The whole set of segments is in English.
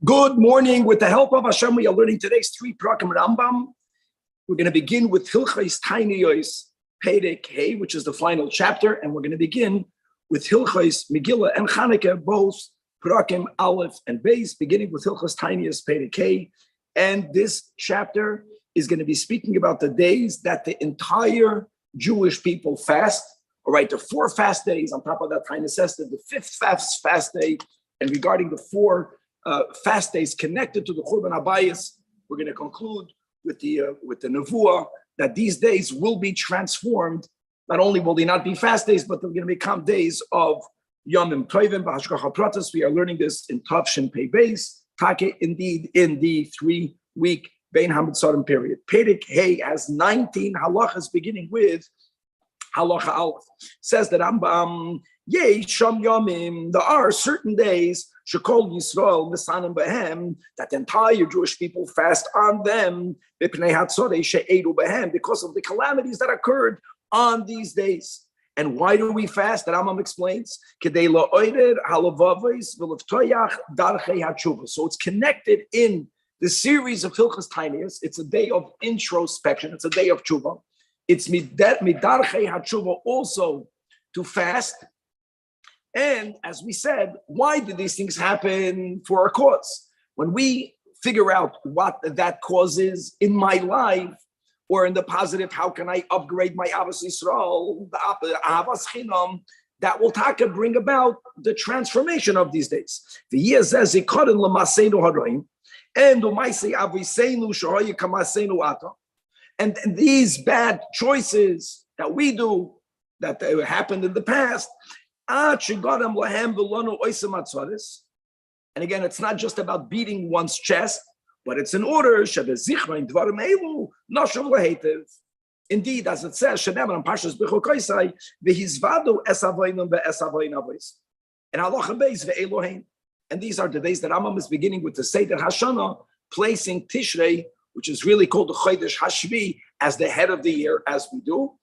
Good morning. With the help of Hashem, we are learning today's three prakim Rambam. We're going to begin with Hilchos Tainiyos Perek Hey, which is the final chapter, and we're going to begin with Hilchos Megillah and Chanukah, both prakim Aleph and Beis, beginning with Hilchos Tainiyos Perek Hey. And this chapter is going to be speaking about the days that the entire Jewish people fast. All right, the 4 fast days. On top of that, Tainus Esther, the 5th fast day, and regarding the 4 fast days connected to the Churban Habayis, we're going to conclude with the Nevuah that these days will be transformed. Not only will they not be fast days, but they're going to become days of Yomim Tovim B'Hashgacha Pratis. We are learning this in Tavshin Pei Beis, Take indeed in the 3-week Bein HaMitzarim period. Perek Hey has 19 halachas, beginning with halacha Aleph. Says that Rambam, Yeh Sham Yomim, there are certain days Shekol Yisrael Misanim Behem, that the entire Jewish people fast on them because of the calamities that occurred on these days. And why do we fast? The Rambam explains, so it's connected in the series of Hilchos Tainiyos. It's a day of introspection. It's a day of tshuva. It's midarchei hatshuva also to fast. And as we said, why did these things happen? For a cause. When we figure out what that cause is in my life, or in the positive, how can I upgrade my Avos Yisrael, the Avos Chinam, that will bring about the transformation of these days. And these bad choices that we do, that happened in the past, and again, it's not just about beating one's chest, but it's in order. Indeed, as it says, and these are the days that Rambam is beginning with the Seder Hashanah, placing Tishrei, which is really called the Chodesh Hashvi, as the head of the year, as we do,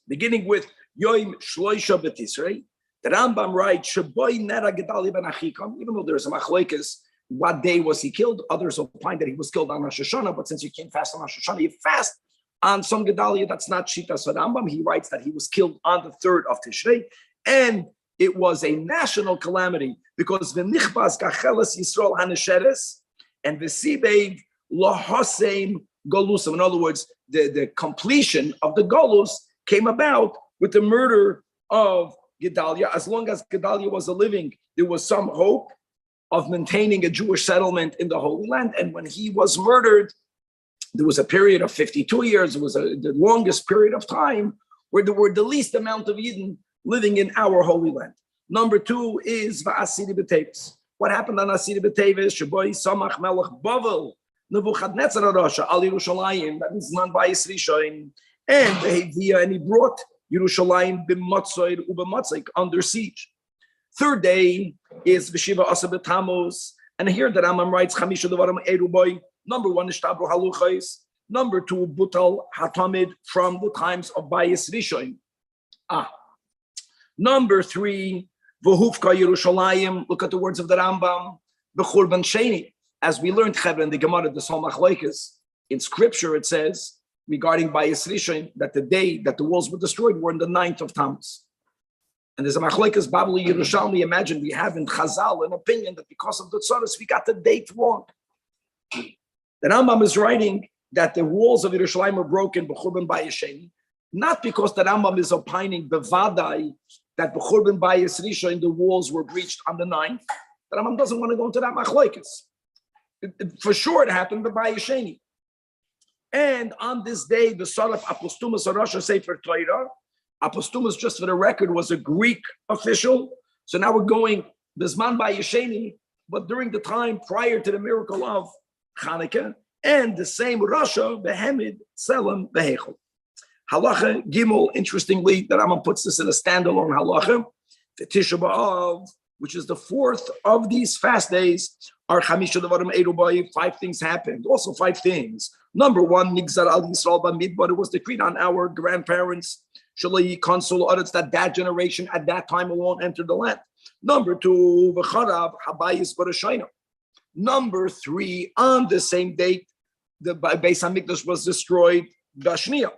beginning with Yom Shloisha B'Tishrei. The Rambam writes, even though there's a machlokes, what day was he killed? Others opine that he was killed on Rosh Hashanah, but since you can't fast on Rosh Hashanah, you fast on some Gedalia. That's not Shita. So Rambam, he writes that he was killed on the 3rd of Tishrei, and it was a national calamity because v'nichbas gacheles Yisrael hanesheres and v'sibeg lahaseim golusam. In other words, the completion of the golus came about with the murder of Gedalia. As long as Gedalia was living, there was some hope of maintaining a Jewish settlement in the Holy Land. And when he was murdered, there was a period of 52 years. It was the longest period of time where there were the least amount of Yidden living in our Holy Land. Number 2 is Va'asiri B'Tevis. What happened on Asiri B'Tevis? Sheboi Samach Melech Bavel Nebuchadnezzar Rasha Al Yerushalayim. That means non Bayis Rishon. And he brought Yerushalayim b'matzoid u'b'matzoid, under siege. 3rd day is V'shiva Asa B'Tammuz, and here the Rambam writes Chamisha Devarim Eru Boi. Number 1 is Shtabru Haluchos. Number 2, Butal Hatamid, from the times of Bayis Rishon. Number 3, V'hufka Yerushalayim. Look at the words of the Rambam. B'Churban Sheni. As we learned Chevra in the Gemara, the Sol Machlokes, in Scripture it says regarding Bayis Rishon, that the day that the walls were destroyed were in the 9th of Tammuz. And there's a Machlokes Babli Yerushalmi. Imagine we have in Chazal an opinion that because of the tzaras we got the date wrong. The Rambam is writing that the walls of Yerushalayim were broken b'churban Bayis Sheni, not because the Rambam is opining bevadai that b'churban Bayis Rishon the walls were breached on the 9th. The Rambam doesn't want to go into that Machlokes. For sure it happened by Bayis Sheni. And on this day, the son of Apostumus Arasha Sefer Torah, Apostumus, just for the record, was a Greek official. So now we're going Bisman by Yesheni, but during the time prior to the miracle of Chanukah, and the same Rasha, Behemid, Selim, Behechel. Halacha Gimel, interestingly, the Rambam puts this in a standalone halacha. The Tisha B'Av, which is the 4th of these fast days, are Chamisha Devarim Eru Boi. 5 things happened. Also 5 things. Number 1, Nigzar Al Yisrael B'Midbar. It was decreed on our grandparents, Shalai Consul audits, that generation at that time alone entered the land. Number 2, V'charav Habayis Barashayna. Number 3, on the same date, the Beis Hamikdash was destroyed, Bashniya.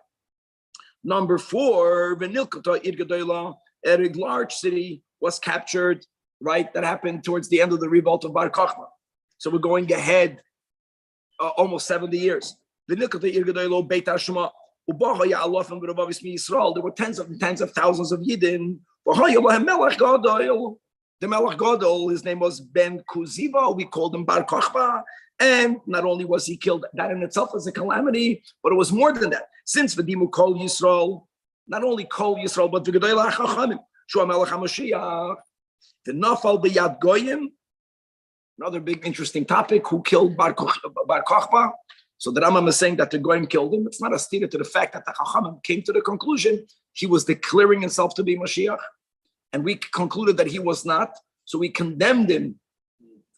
Number 4, Venilkata Ir Gedola, a large city was captured, right? That happened towards the end of the revolt of Bar Kokhba. So we're going ahead almost 70 years. Venilkata Ir Gedola, Beit Hashema, Ubahaya Alofim V'Ravavis Yisrael. There were tens of thousands of Yidden. The Melech Gadol, his name was Ben Kuziva. We called him Bar Kokhba. And not only was he killed, that in itself was a calamity, but it was more than that. Since V'dimu Kol Yisrael, not only Kol Yisrael, but V'Gedolei HaChachamim, Shua Melech HaMashiach, the Nafal B'Yad Goyim, another big interesting topic, who killed Bar Kokhba. So the Rambam is saying that the Goyim killed him. It's not a statement to the fact that the Chachamim came to the conclusion he was declaring himself to be Mashiach. And we concluded that he was not, so we condemned him.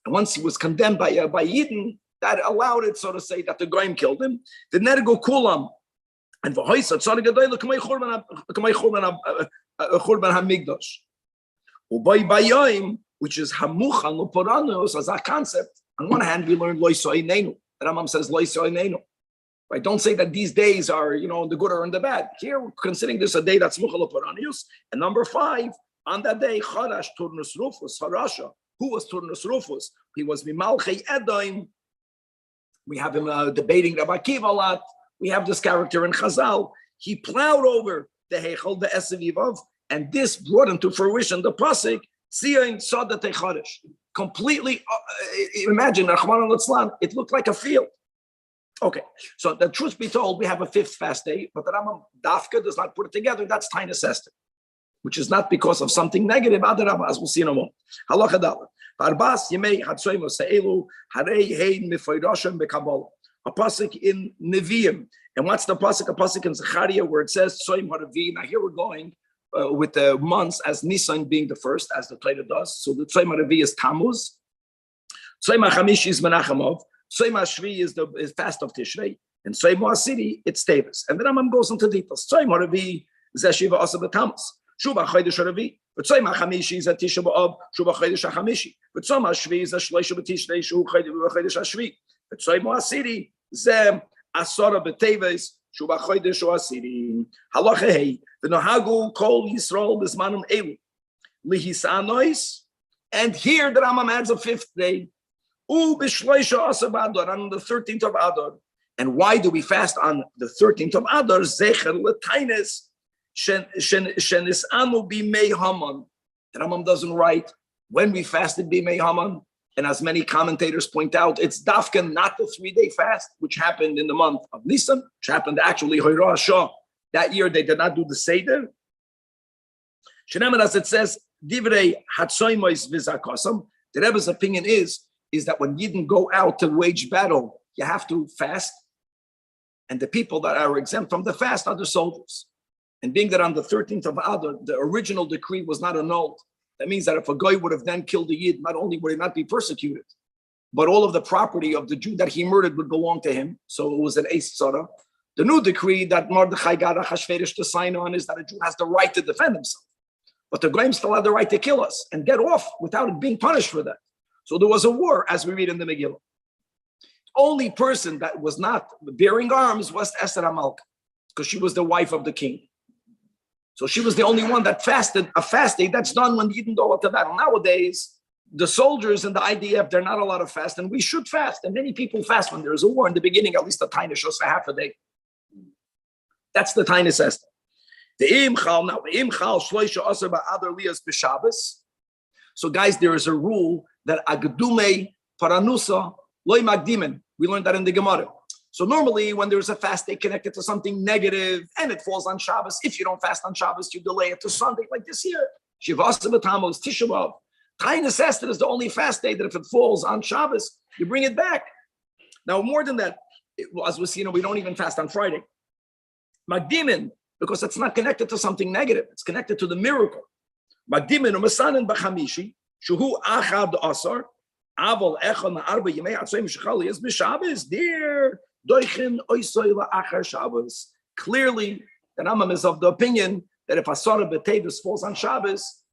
And once he was condemned by Yidden, that allowed it, so to say, that the Goyim killed him. The Nergo Kulam, and V'hoisa Tzara Gedola K'may Churban HaMikdash. Ubay Bayayim, which is Hamuchan L'Poranos, as a concept. On one hand, we learned Lo Yisrael. The Rambam says Lo Yisrael. Right? Don't say that these days are, the good or in the bad. Here, we're considering this a day that's Muchal L'Poranos. And number 5, on that day, Charash Turnus Rufus, Harasha. Who was Turnus Rufus? He was Mimalchei Edoim. We have him debating Rabbi Akiva a lot. We have this character in Chazal. He plowed over the Heichel, the Esevivav, and this brought into fruition the pasuk Tzion Sada Techaresh. Completely, imagine, Rahman al-Islam, it looked like a field. Okay, so the truth be told, we have a 5th fast day, but the Rambam Dafka does not put it together. That's Tainus Esther, which is not because of something negative, as we'll see in a moment. Halacha Dalet. Arbas Yemei Hatzoim Se'elu Harei Hein Mifoiroshem Bekabbalah. A pasuk in Nevi'im. And what's the pasuk? A pasuk in Zechariah where it says Tzoim Haravi. Now here we're going with the months as Nisan being the first, as the Torah does. So the Tzoim Haravi is Tammuz. Tzoim HaChamishi is Menachemov. Tzoim HaShvi is the fast of Tishrei. And Tzoim HaSiri, it's Tevis. And then Rambam goes into details. Tzoim Haravi is Shiva Asa B'Tammuz. Shuba Chodesh Haravi. V'Tzoim HaChamishi is Tisha B'Av. Shuba Chodesh HaChamishi. V'Tzoim HaShvi is Shloisha B'Tishrei. Shu Chodesh HaShvi. V'Tzoim HaSiri Zem Asara B'Teves. Shuba Chodesh HaSiri. Halacha Hei. V'Nohagu Kol Yisrael B'Zmanim Elu. Lihisanois. And here the Rambam adds a 5th day. U B'Shloisha Asa B'Adar. On the 13th of Adar. And why do we fast on the 13th of Adar? Zecher L'Taines. Shenis'anu b'mei Haman. The Rambam doesn't write when we fasted b'mei Haman, and as many commentators point out, it's dafka, not the 3-day fast, which happened in the month of Nisan, which happened actually Hoirah Shah. That year they did not do the Seder. Shenemen, as it says, Divrei Hatzoimois V'Zakosam. The Rebbe's opinion is that when you didn't go out to wage battle, you have to fast, and the people that are exempt from the fast are the soldiers. And being that on the 13th of Adar, the original decree was not annulled, that means that if a guy would have then killed a Yid, not only would he not be persecuted, but all of the property of the Jew that he murdered would belong to him. So it was an Eis Tzara. The new decree that Mordechai got Achashverosh to sign on is that a Jew has the right to defend himself. But the Goyim still have the right to kill us and get off without being punished for that. So there was a war, as we read in the Megillah. Only person that was not bearing arms was Esther HaMalka, because she was the wife of the king. So she was the only one that fasted a fast day. That's done when you didn't go out to battle. Nowadays, the soldiers and the IDF, they're not allowed to fast, and we should fast. And many people fast when there's a war. In the beginning, at least the Tainus shows for half a day. That's the Tainus Esther. The Imchal, now the Imchal, Shloisha Aser Ba'adar Lias B'Shabbos. So guys, there is a rule that Agdume Paranusa Loi Magdimen. We learned that in the Gemara. So normally when there's a fast day connected to something negative and it falls on Shabbos, if you don't fast on Shabbos, you delay it to Sunday, like this year. Shivasa B'Tammuz, Tisha B'Av. Tainus Esther is the only fast day that if it falls on Shabbos, you bring it back. Now, more than that, as we see, we don't even fast on Friday. Magdimin, because it's not connected to something negative. It's connected to the miracle. Magdimin u'masanin b'chamishi, shuhu achad asar, aval echad ma'arba yemei atzoyim shechali is b'Shabbos, dear. Clearly, the Rambam is of the opinion that if Asara B'Tevis falls on Shabbos,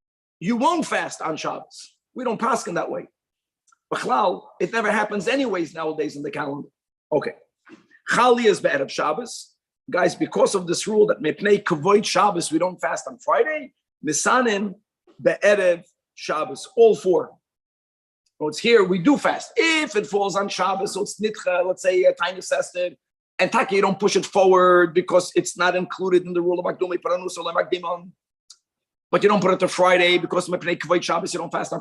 you won't fast on Shabbos. We don't pass in that way. B'chlal, it never happens anyways nowadays in the calendar. Okay. Chali is be'erev Shabbos. Guys, because of this rule that mepnei kavod Shabbos, we don't fast on Friday. Misanin be'erev Shabbos. All four. So it's here, we do fast. If it falls on Shabbos, so it's nitcha, let's say a tiny sested, and taki, you don't push it forward because it's not included in the rule of Akdumi Paranus or Lemakdimon. But you don't put it to Friday because mepnei kavod Shabbos, you don't fast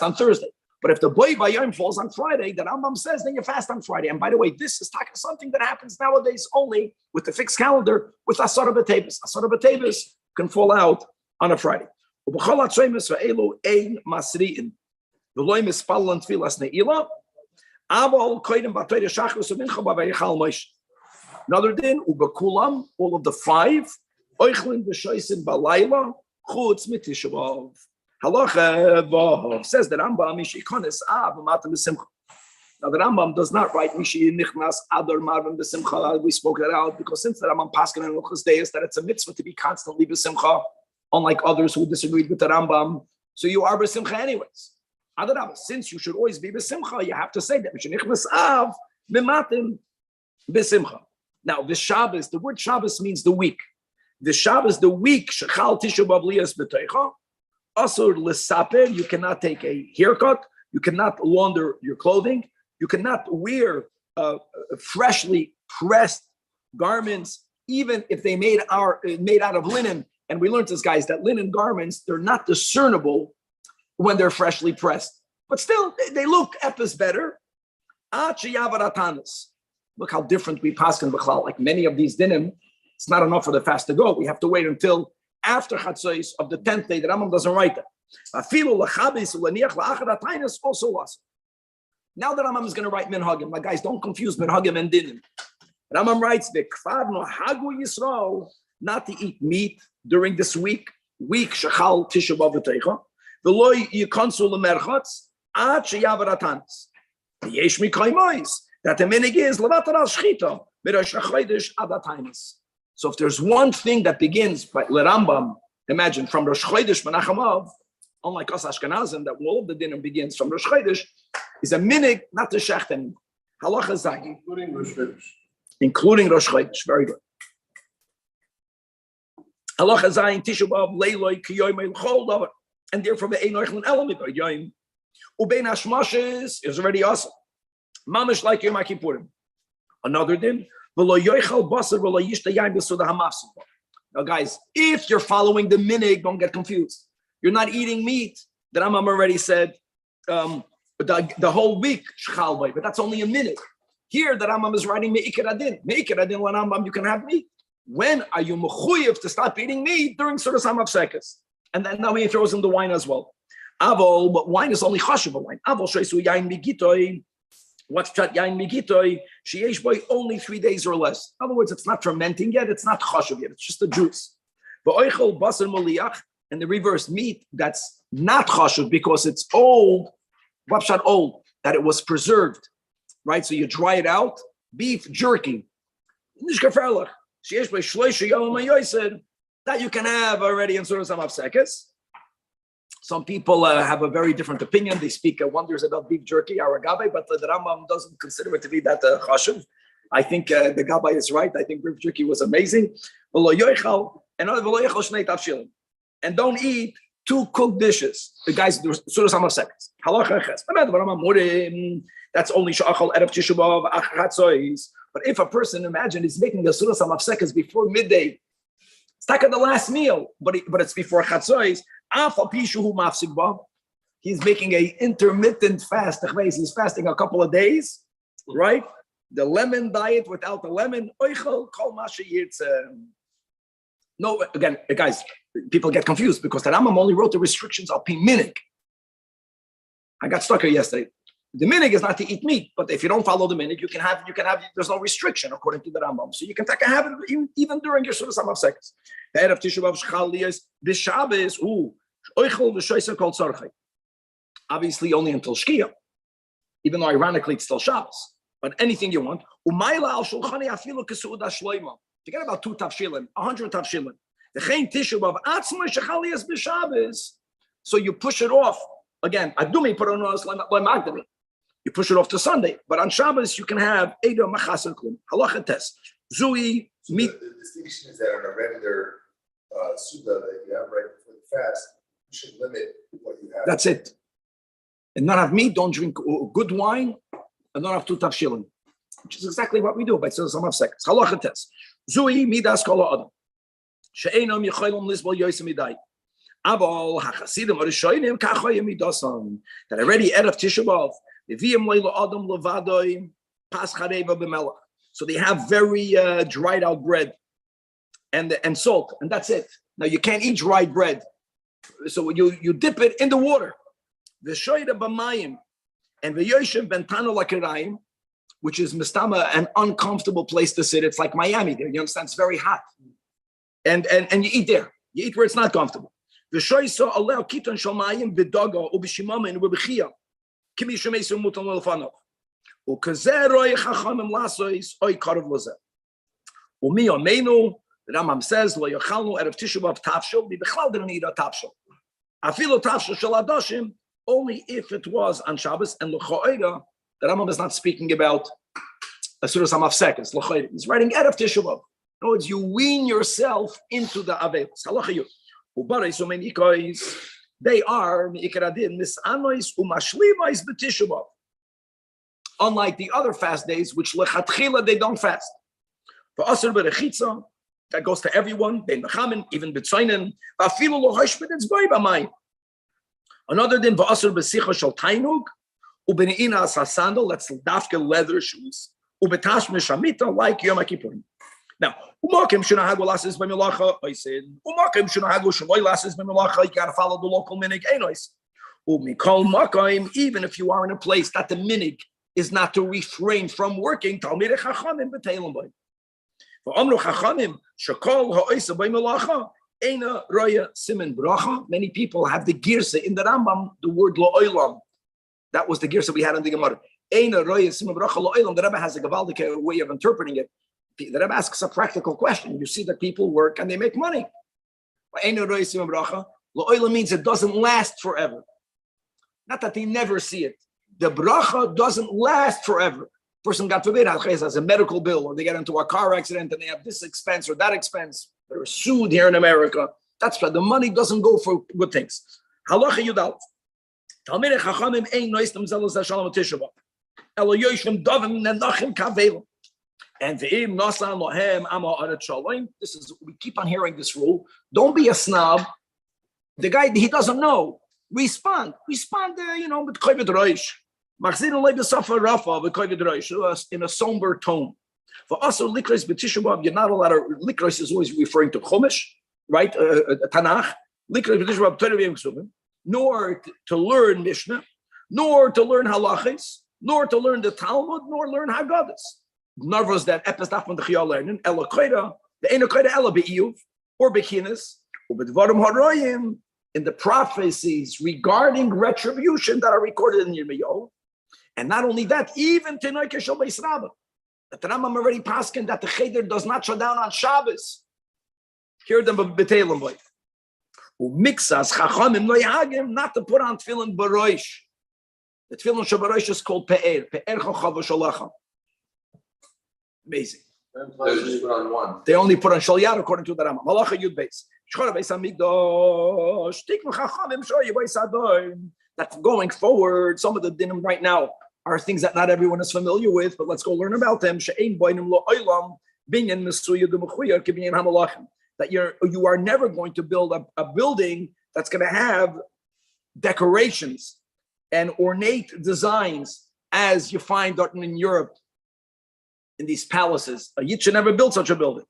on Thursday. But if the boy bayom falls on Friday, the Rambam says, then you fast on Friday. And by the way, this is something that happens nowadays only with the fixed calendar with Asara B'Tevis. Asara B'Tevis can fall out on a Friday. Another din, ubekulam, all of the five, oichlin b'shoisin balayla, chutz mitisha b'av. Halacha says that Rambam Mishi Konis Av Matam B'Simcha. Now the Rambam does not write Mishi Nichnas Adar Marvin B'Simcha. We spoke that out because since the Rambam Paskin and Luchas Deis that it's a mitzvah to be constantly B'Simcha, unlike others who disagreed with the Rambam. So you are B'Simcha anyways. Adarabah, since you should always be B'Simcha, you have to say that Mishi Nichnas Av Matam B'Simcha. Now the Shabbos, the word Shabbos means the week. The Shabbos, the week Shechal Tisha B'Av Lias B'Teicha. Asur l'saper, you cannot take a haircut, you cannot launder your clothing, you cannot wear freshly pressed garments, even if they made out of linen. And we learned this, guys, that linen garments, they're not discernible when they're freshly pressed. But still, they look epis better. Look how different we paskin b'chlal. Like many of these dinim, it's not enough for the fast to go. We have to wait until after Chatzos of the 10th day. The Rambam doesn't write that. Also was. Now the Rambam is going to write minhagim. Like guys, don't confuse minhagim and dinim. Rambam writes not to eat meat during this week shechal tisha b'av v'teicha. V'lo yikonsu lemerchatz ad sheyavar atanis. Yesh mikaymois that the minig is levatar al shchita mirosh hachodesh ad atanis. So if there's one thing that begins by Rambam, imagine from Rosh Chodesh Menachem Av, unlike us Ashkenazim, that all of the dinner begins from Rosh Chodesh, is a minig not to shechten. Halacha Zayi. Including Rosh Chodesh. Very good. Halacha Zayi, Tisha B'Av, Leiloi, Kiyoyim, Chol Davar. And therefore, the Einoichlin Elamit, Yoyim. Ubein Hashmashes is already awesome. Mamish like Yom HaKippurim. Another din. Now, guys, if you're following the minig, don't get confused. You're not eating meat. The Rambam already said the whole week, but that's only a minig. Here, the Rambam is writing me'ikar adin. Me'ikar adin, when Rambam, you can have meat. When are you mechuyev to stop eating meat? During Surah Samav Sekas. And then now he throws in the wine as well. Avol, but wine is only chashuv wine. Avol sheisu yain migitoi. What's chat yain migitoi? Sheyesh boy only 3 days or less. In other words, it's not fermenting yet. It's not chashuv yet. It's just the juice. But oichel basar moliach, and the reverse meat that's not chashuv because it's old. What's that old? That it was preserved, right? So you dry it out. Beef jerky. Nishkaferlach. Sheyesh boy shloisha yom said that you can have already in Surah Samav Sekes. Some people have a very different opinion. They speak wonders about beef jerky, our Gabbai, but the Rambam doesn't consider it to be that chashuv. I think the Gabbai is right. I think beef jerky was amazing. And don't eat 2 cooked dishes. The guys do Surah Samav Sekes. That's only sha'achal erev Tisha B'Av achatzois. But if a person, imagine, is making the Surah Samav Sekes before midday, it's like at the last meal, but it's before Chatzois. He's making an intermittent fast. He's fasting a couple of days, right? The lemon diet without the lemon. No, again, guys, people get confused because the Rambam only wrote the restrictions of minig. I got stuck here yesterday. The minig is not to eat meat, but if you don't follow the minig, you can have. There's no restriction according to the Rambam, so you can take a habit even during your Surah Samav Sekes. The Erev Tisha B'Av Shchalias b'Shabbos oichel v'shoysa kol tzarchai. Obviously, only until Shkia, even though ironically it's still Shabbos. But anything you want. Umayla al shulchani afilu kesuda shloima. Forget about 2 tafshilin, 100 tafshilin. The Chein Tisha B'Av atzma shchalias b'Shabbos. So you push it off again. Adumi paronos l'magdami. You push it off to Sunday. But on Shabbos, you can have Eda Machas and Klum. Halacha test. Zui, meat. The distinction is that on a regular Suda that you have right before the fast, you should limit what you have. That's it. And not have meat, don't drink good wine, and don't have two tafshilin, which is exactly what we do by some of seconds. Halacha test. Zui midas kol adam. She'enam yecholim lisbol yosem midai. Aval hachasidim arishonim kachoyim midasan. That already Erev Tisha B'Av. V'viyim leila adam levadoi pas chareva b'melach. So they have very dried out bread and salt, and that's it. Now you can't eat dried bread, so you dip it in the water. The shoyda b'mayim and the yoshev bentano lakirayim, which is mistama, an uncomfortable place to sit. It's like Miami there. You understand? It's very hot, and you eat there. You eat where it's not comfortable. The shoysa allow kiton shomayim b'daga ubishimama and ubechiyah kimi shemesu mutan lefanav. The Rambam says, "Lo yachalnu erev Tisha B'Av tafshil." The Bechlal didn't eat a tafshil. Afilu tafshil shel adoshim, only if it was on Shabbos. And l'cho'eda, the Rambam is not speaking about Asuras HaMafsekes. L'cho'eda, he's writing erev Tisha B'Av. In other words, you wean yourself into the avelos. Halacha yud. Ubarei so many guys, they are meikaradin misanois umashlivois b'Tisha B'Av. Unlike the other fast days, which lechatchila they don't fast. For asur berechitza, that goes to everyone. Ben mechamin, even betzoinen. Afilu lo hashmid it's boy b'mayim. Another din for asur besicha shel tainug ubeneina as sandal. That's dafke leather shoes. Ubetash mishamita like Yom Kippurim. Now umakim shenahagu lasis b'milacha. I said umakim shenahagu shaloi lasis b'milacha. You got to follow the local minig enois. Umikol makim, even if you are in a place that the minig is not to refrain from working. Talmidei Chachamim b'teilim boy. For Amru Chachamim shekol ha'oisa b'melacha eina roya simen bracha. Many people have the girsa in the Rambam, the word lo'olam. That was the girsa we had in the Gemara. Eina roya simen bracha lo'olam. The Rebbe has a gavaldik way of interpreting it. The Rebbe asks a practical question. You see that people work and they make money. Eina roya simen bracha lo'olam means it doesn't last forever. Not that they never see it. The bracha doesn't last forever. Person, God forbid, has a medical bill, or they get into a car accident and they have this expense or that expense. They're sued here in America. That's why the money doesn't go for good things. Halacha yudal. Talmidei Chachamim ein noistam zelos hashalom Tisha B'Av. Elo yoshvim dovim nenachim kavelim. And ve'im nasan lohem ama aret shalom. This is, we keep on hearing this rule. Don't be a snob. The guy, he doesn't know. Respond, with kovid roish. In a somber tone. For us, likros b'Tisha B'Av, you're not allowed to. Likros is always referring to Chumash, right? Tanakh. Likros b'Tisha B'Av, Torah v'Yom, nor to learn Mishnah, nor to learn halachis, nor to learn the Talmud, nor learn Haggadahs. Nervous that epistaf from the Chiyal learning. Ela koida, the eno koida ela be'iyuv or bechinas, or b'dvarim haroyim, in the prophecies regarding retribution that are recorded in Yirmiyahu. And not only that, even Tenoy Keshel Beis Rabbah. The Rambam already paskin that the cheder does not shut down on Shabbos. Hear them b'teilim boy. Umixas chachamim lo yahagim, not to put on tefillin baroish. The tefillin shabaroish is called pe'er chochav v'sholacham. Amazing. They just put on one. They only put on shalyar according to the Rambam. Malacha yud beis. Shchora beis hamikdash. Tiknu chachamim shoyi beis adoim. That going forward, some of the dinim right now are things that not everyone is familiar with, but let's go learn about them. That you are never going to build a building that's going to have decorations and ornate designs as you find in Europe in these palaces. A yid should never build such a building.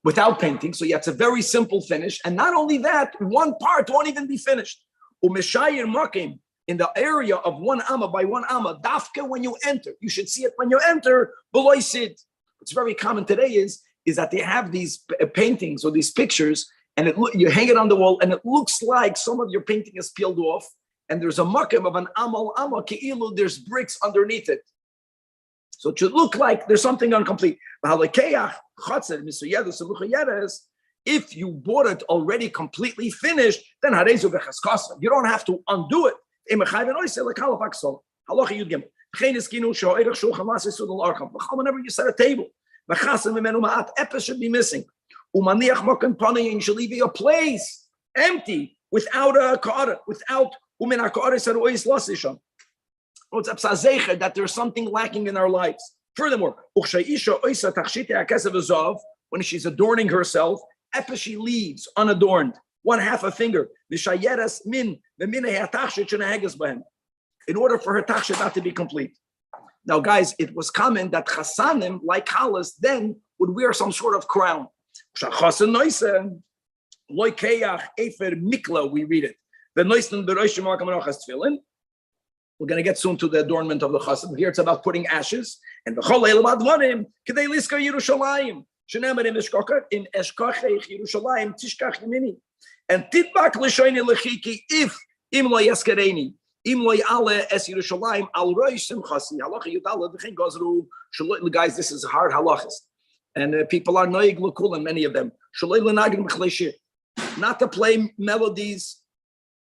Without painting, so it's a very simple finish. And not only that, one part won't even be finished. In the area of 1 amma by 1 amma, dafka when you enter. You should see it when you enter, below sit. What's very common today is that they have these paintings or these pictures, and you hang it on the wall, and it looks like some of your painting is peeled off, and there's a makim of an amal amma, ki'ilu, there's bricks underneath it. So it should look like there's something incomplete. If you bought it already completely finished, then you don't have to undo it. Whenever you set a table, epis should be missing. You should leave a place empty without a ka'ara, without that there's something lacking in our lives. Furthermore, when she's adorning herself, she leaves unadorned, one half a finger, in order for her tachshit not to be complete. Now, guys, it was common that chasanim, like Kalas, then would wear some sort of crown. We read it. We're going to get soon to the adornment of the chassan. Here it's about putting ashes. And the and titbak l'shoyni lechiki if imlo yaskareni imlo ale es Yerushalayim al roishim chasi halacha yudala v'chein gazru shaloi. Guys, this is hard halachas, and people are noig l'kulam, many of them shaloi l'nagim b'chleshir, not to play melodies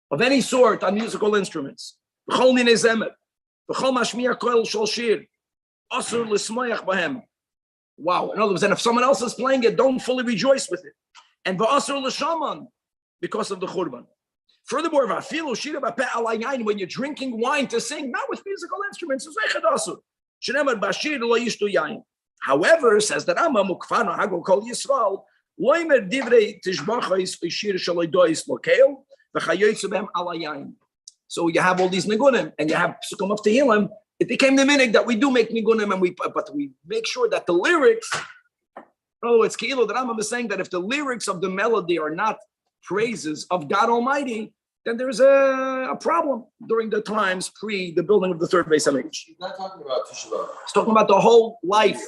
of any sort on musical instruments. B'chol minei zemer b'chol mashmiya koel shel shir asur l'smoyach b'hem. Wow. In other words, and if someone else is playing it, don't fully rejoice with it. And v'asur l'shaman, because of the churban. Furthermore, when you're drinking wine to sing, not with musical instruments, however, says the Rambam, so you have all these nigunim, and you have psukim of Tehillim. It became the minhag that we do make nigunim, and we make sure that the lyrics. Oh, it's Kilo. The Rambam is saying that if the lyrics of the melody are not praises of God Almighty, then there's a problem during the times pre the building of the third Beis Hamikdash. He's not talking about Tisha B'Av. He's talking about the whole life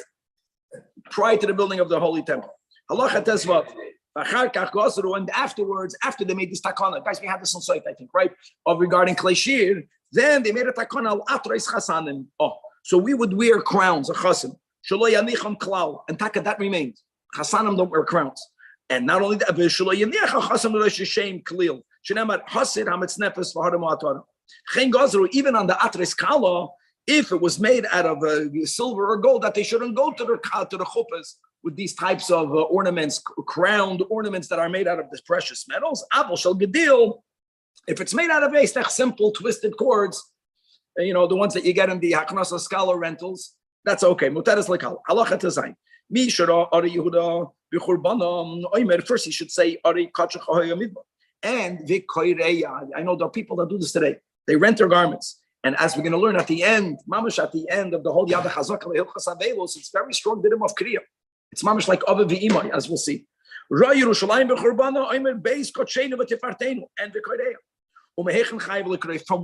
prior to the building of the Holy Temple. Halacha Tezvav. And afterwards, after they made this takana, guys, we had this on site, I think, right? Of regarding Kleshir, then they made a takana al atreis chasanim. Oh, so we would wear crowns, a chasim. Shelo yanicham klal, and taka that remains. Chasanim don't wear crowns. And not only that, even on the Atres Kala, if it was made out of silver or gold, that they shouldn't go to the chuppahs with these types of ornaments, crowned ornaments that are made out of these precious metals. If it's made out of simple twisted cords, the ones that you get in the Haknasa Scala rentals, that's okay. First, he should say, and I know there are people that do this today. They rent their garments. And as we're going to learn at the end, mamash at the end of the whole Yad HaChazak, it's very strong didim of Kriya. It's mamash like Ava v'Imai, as we'll see. From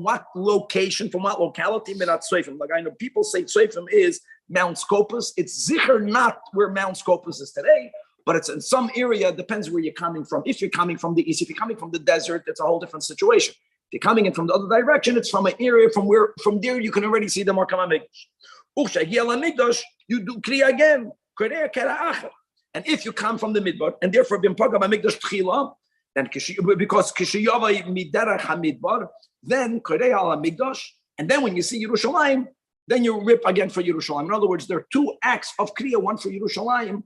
what location, from what locality? Like I know people say Tzofim is Mount Scopus. It's Zicher, not where Mount Scopus is today, but it's in some area. It depends where you're coming from. If you're coming from the east, if you're coming from the desert, it's a whole different situation. If you're coming in from the other direction, it's from an area from there you can already see the Makam HaMikdash. You do Kriya again. And if you come from the Midbar, and therefore Bim Pagam HaMikdash Tchila, then because Kishiyava Miderach HaMidbar, then Kriya al HaMikdash, and then when you see Yerushalayim, then you rip again for Yerushalayim. In other words, there are two acts of Kriya, one for Yerushalayim,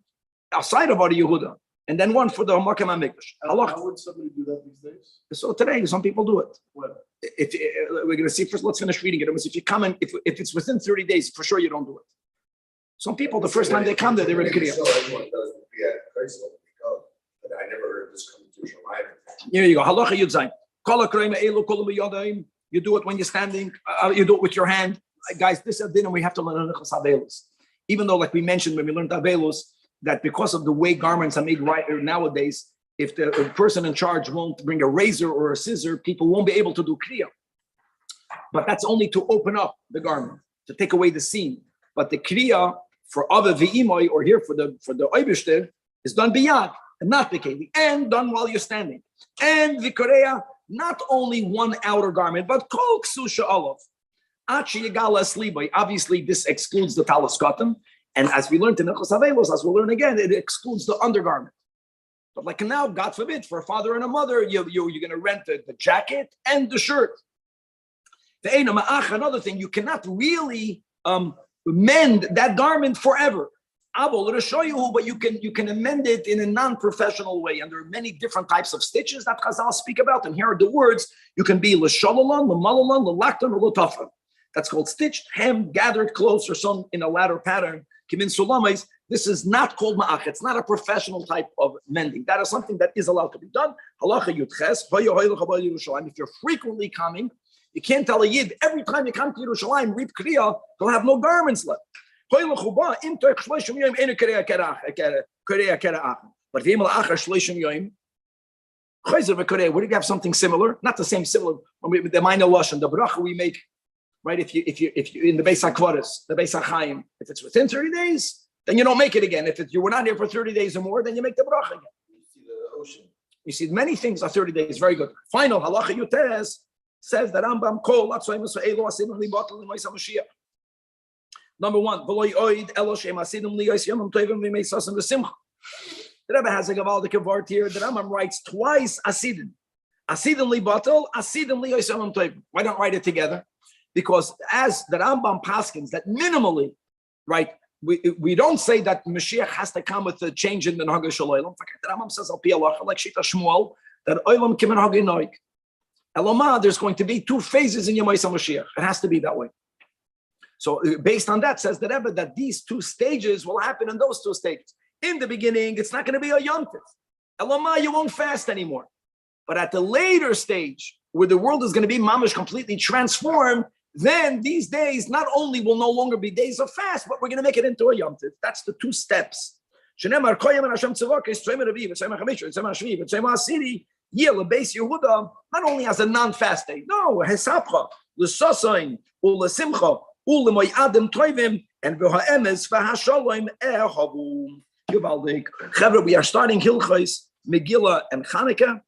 outside of Ari Yehuda, and then one for the Makam HaMikdash. How would somebody do that these days? So today, some people do it. What? If we're going to see first, let's finish reading it. If you come in, if it's within 30 days, for sure you don't do it. Some people, the first time they come there, they're in Kriya. So everyone does the Kriya at Christ, but I never heard this come to Yerushalayim. Here you go. Halacha Yud Zayin. You do it when you're standing. You do it with your hand. Guys, this is dinner we have to learn Avelus. Even though, like we mentioned when we learned Avelus, that because of the way garments are made right nowadays, if the person in charge won't bring a razor or a scissor, people won't be able to do Kriya. But that's only to open up the garment, to take away the seam. But the Kriya for Ava V'Imoy, or here for the Oibishter, is done biyad, and not the Keli, and done while you're standing. And V'Korea, not only one outer garment, but Kol Ksusha Olav. Obviously, this excludes the talis cotton, and as we learned in Nechos Avelos, as we'll learn again, it excludes the undergarment. But like now, God forbid, for a father and a mother, you're going to rent the jacket and the shirt. Another thing, you cannot really mend that garment forever. But you can amend it in a non-professional way. And there are many different types of stitches that Chazal speak about. And here are the words. You can be l'shololan, l'malalan, l'laktan, or l'tafran. That's called stitched, hem, gathered close, or some in a ladder pattern. Kimin sulamis. This is not called ma'ach. It's not a professional type of mending. That is something that is allowed to be done. Halacha yudches. If you're frequently coming, you can't tell a yid every time you come to Yerushalayim, read Kriya, he'll have no garments left. But if you have something similar, not the same similar, the minor lashon, the bracha we make, right? If you in the Beis HaKvaros, the Beis HaChaim, if it's within 30 days, then you don't make it again. If you were not here for 30 days or more, then you make the bracha again. You see the ocean. You see many things are 30 days. Very good. Final halacha yutes says that Rambam kol atzoyim elo asim li batel l'mois HaMashiach. Number one, the Rebbe has a gavaldik word here. The Rambam writes twice asidim. Asidim li batel, asidim li yosem tovim. Why don't write it together? Because as the Rambam paskins that minimally, right, we don't say that Mashiach has to come with a change in the Nahag Shel Olam. The Rambam says al pi halacha, like Shita Shmuel, that Olam kimen hagei noik. Eloma, there's going to be two phases in Yom Mashiach. It has to be that way. So based on that, says the Rebbe that these two stages will happen in those two stages. In the beginning, it's not going to be a Yom Tov. Eloma, you won't fast anymore. But at the later stage, where the world is going to be mamish completely transformed, then these days not only will no longer be days of fast, but we're going to make it into a Yom Tov. That's the two steps. Not only as a non-fast day, no, hesapcha, l'sasayin, u'lesimcha, u'lemoyadem toivim, and v'ha'emes v'ha'shalom ehavu. Chavre, we are starting Hilchos, Megillah, and Chanukah,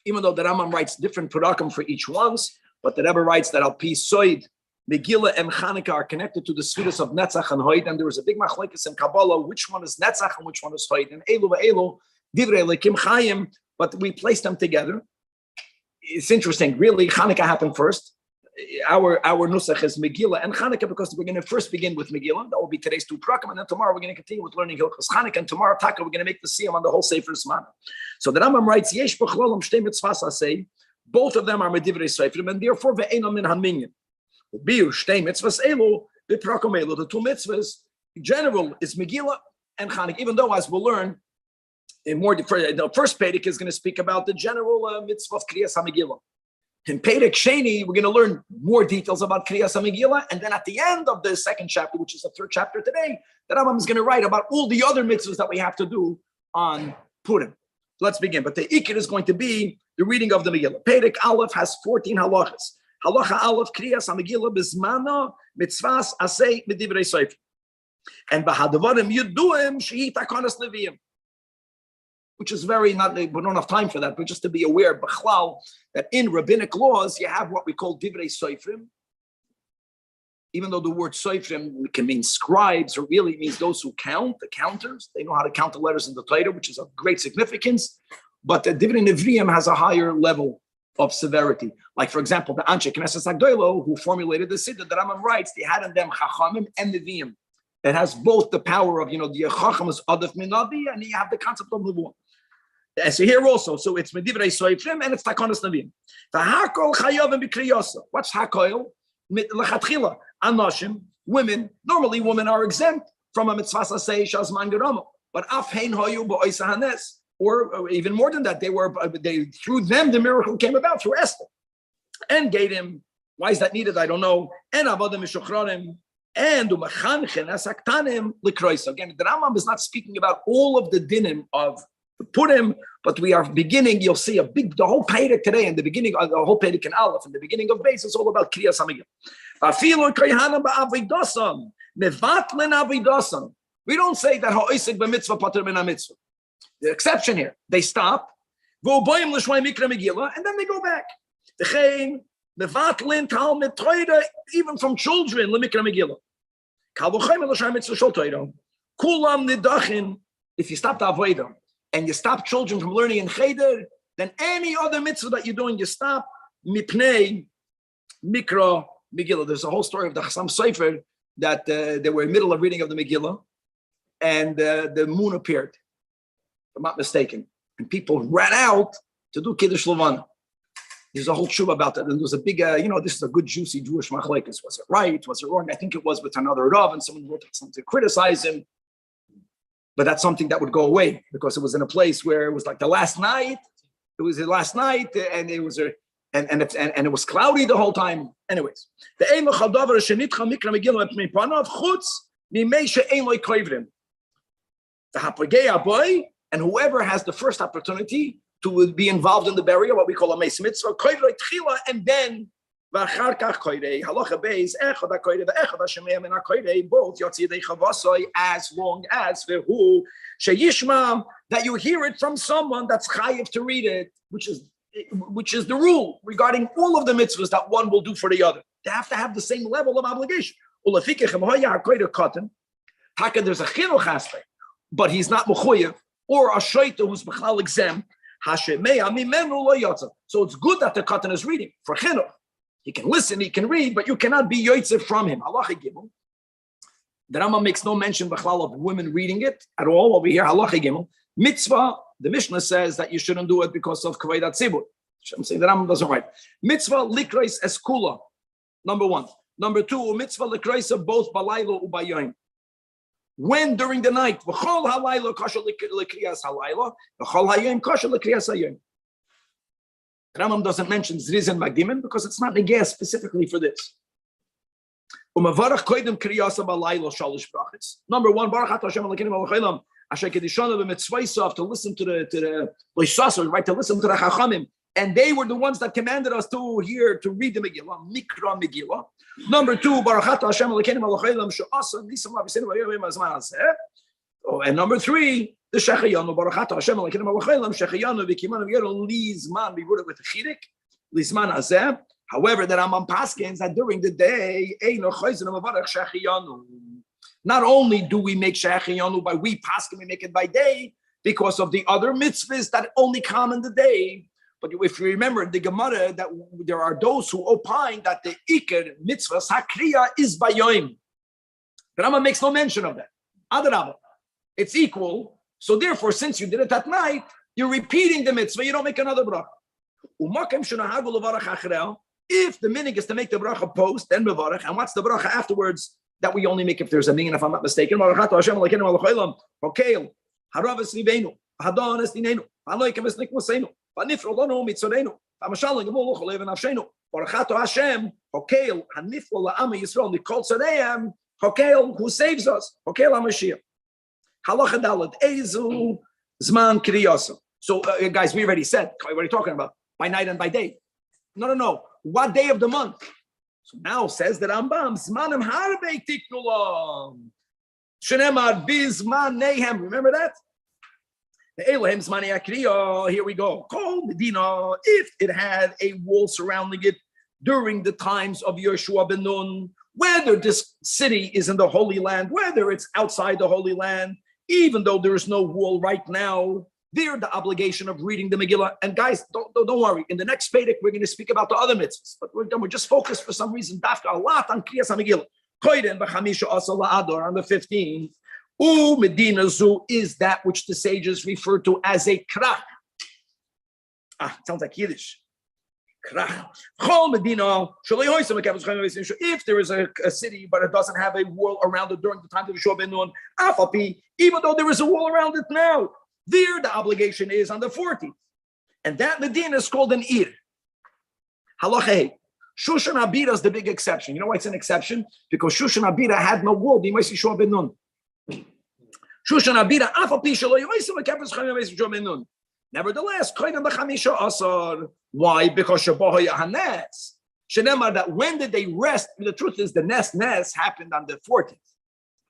even though the Rambam writes different parakim for each ones, but the Rebbe writes that al pi soid, Megillah and Chanukah are connected to the spheres of Netzach and Hoid, and there was a big machlokes in Kabbalah, which one is Netzach and which one is Hoid, and Elu v'Elu, Divrei Elokim Chayim, but we place them together. It's interesting, really, Chanukah happened first. Our nusach is Megillah and Chanukah because we're going to first begin with Megillah. That will be today's two prakim, and then tomorrow we're going to continue with learning Hilchos Chanukah, and tomorrow Taka we're going to make the siyam on the whole Sefer Zman. So the Rambam writes, Yesh b'chlolam shtei mitzvahs asay, both of them are medivrei seifrim, and therefore ve'enam min haminyan. Biur shtei mitzvahs elu b'prakim elu. The two mitzvahs, in general, is Megillah and Chanukah. Even though, as we'll learn, in more the first Perek is going to speak about the general mitzvah of Kriyas HaMegillah. In Perek Sheni, we're going to learn more details about Kriyas HaMegillah, and then at the end of the second chapter, which is the third chapter today, the Rambam is going to write about all the other mitzvahs that we have to do on Purim. Let's begin. But the Ikir is going to be the reading of the Megillah. Perek Aleph has 14 halachas. Halacha Aleph, Kriyas HaMegillah, Bizmana, Mitzvahs, Asay, Medivrei Seif. And Bahadavarim Yuduim, Shehi Takanas Neviim. Which is we don't have time for that, but just to be aware, b'chlal, that in rabbinic laws, you have what we call divrei soifrim. Even though the word soifrim can mean scribes, or really means those who count, the counters. They know how to count the letters in the Torah, which is of great significance. But the divrei nevriim has a higher level of severity. Like, for example, the Anshe Knesset Agdoilo, who formulated the Siddur, the Rambam writes, they had in them chachamim and neviim. It has both the power of, the chacham is adif min navi, and you have the concept of nevuah. And so here also, so it's medivrei soifrim and it's takanas navim. V'hakol chayavim b'kriyasa. What's hakol? Lechatchila, anashim, women. Normally, women are exempt from a mitzvah sasei shazman geramo. But af hein hoyu ba'oisa hanes, or even more than that, they through them the miracle came about through Esther, and gave him. Why is that needed? I don't know. And avodim mishuchranim. And umachanchen asaktanim likrois. Again, the Rambam is not speaking about all of the dinim of Purim, but we are beginning. You'll see the whole Perek today, and the beginning of the whole Perek and Aleph, and the beginning of Beis is all about Kriyas HaMegillah. We don't say that ha'oisik b'mitzvah pater min ha'mitzvah. The exception here, they stop, and then they go back. Even from children, l'mikra Megillah. If you stop the avodah and you stop children from learning in cheder, then any other mitzvah that you're doing, you stop. Mipnei Mikra Megillah. There's a whole story of the Chassam Sofer that they were in the middle of reading of the Megillah, and the moon appeared, if I'm not mistaken. And people ran out to do Kiddush Levana. There's a whole tshuva about that. And there was a big, this is a good, juicy Jewish machlekes. Was it right? Was it wrong? I think it was with another Rav, and someone wrote something to criticize him. But that's something that would go away because it was in a place where it was like the last night. It was the last night, and it was and it was cloudy the whole time. Anyways, the Hapagei boy, and whoever has the first opportunity to be involved in the burial, what we call a meis mitzvah, and then halacha beis echad hakoyre ve'echad hashemeya min hakoyre, both yotzi yedei chavasoi, as long as vehu sheyishma, that you hear it from someone that's chayiv to read it, which is the rule regarding all of the mitzvahs that one will do for the other. They have to have the same level of obligation. There's a chinuch aspect, but he's not mechuyev, or a shaita who's b'chlal exempt. So it's good that the katan is reading for chinuch. He can listen, he can read, but you cannot be yotzeh from him. Halacha gimel. The Rambam makes no mention b'chlal of women reading it at all over here. Halacha gimel. Mitzvah, the Mishnah says that you shouldn't do it because of kavod hatzibur. I'm saying the Rambam doesn't write. Mitzvah likreis eskula. Number one. Number two, mitzvah likreis of both balaylo ubayayim. When during the night, v'chol halaylo kasher likriyas halaylo, v'chol hayom kasher likriyas hayom. Rambam doesn't mention Zriz and Magdimin because it's not negeh specifically for this. Umavarach koydem kriyasa balaylo shalish brachas. Number one, Baruch Atah Hashem Elokeinu melech haolam, asher kedishanu b'mitzvaysav, to listen to the loisasor, right, to listen to the chachamim. And they were the ones that commanded us to read the Megillah, Mikra Megillah. Number two, Baruch Atah Hashem Elokeinu melech haolam she'asa nisam laviseinu v'yavim azman hazeh. And number three, the Shechayanu, Baruch Atah Hashem Elokeinu melech haolam Shechayanu v'kimanu v'yero lizman, we wrote it with the chirik, lizman hazeh. However, the Rambam paskins that during the day, eino chayzenu mavarach Shechayanu. Not only do we make Shechayanu by we paskin, we make it by day because of the other mitzvahs that only come in the day. But if you remember the Gemara, that there are those who opine that the Iker mitzvah sakriya is by Yoim. The Rambam makes no mention of that. Adarabah, it's equal. So therefore, since you did it at night, you're repeating the mitzvah. You don't make another bracha. If the minig is to make the bracha post, then mevarach, and what's the bracha afterwards that we only make if there's a minyan? If I'm not mistaken, who saves us. So guys, we already said, what are you talking about? By night and by day. No. What day of the month? So now says that Rambam, Zmanim Harbe Tiknulam. Shenemar Bizman Nehem. Remember that? The Elohim Zmani Akriya, here we go. Call Medina, if it had a wall surrounding it during the times of Yeshua ben Nun, whether this city is in the Holy Land, whether it's outside the Holy Land, even though there is no wall right now, they're the obligation of reading the Megillah. And guys, don't worry. In the next Pedic, we're going to speak about the other mitzvahs, but we're just focused for some reason, dafka a lot on Kriyas HaMegillah. Koiden b'chamisha asal la'ador, on the 15th. Medina Zu is that which the sages refer to as a krach. It sounds like Yiddish. Krach. If there is a city, but it doesn't have a wall around it during the time of Yeshua ben Nun, even though there is a wall around it now, there the obligation is on the 14th. And that Medina is called an Ir. Halacha. Shushan Abira is the big exception. You know why it's an exception? Because Shushan Abira had no wall. Yeshua ben Nun. Shushan Abira, nevertheless, why? Because that when did they rest? The truth is, the nest happened on the 14th.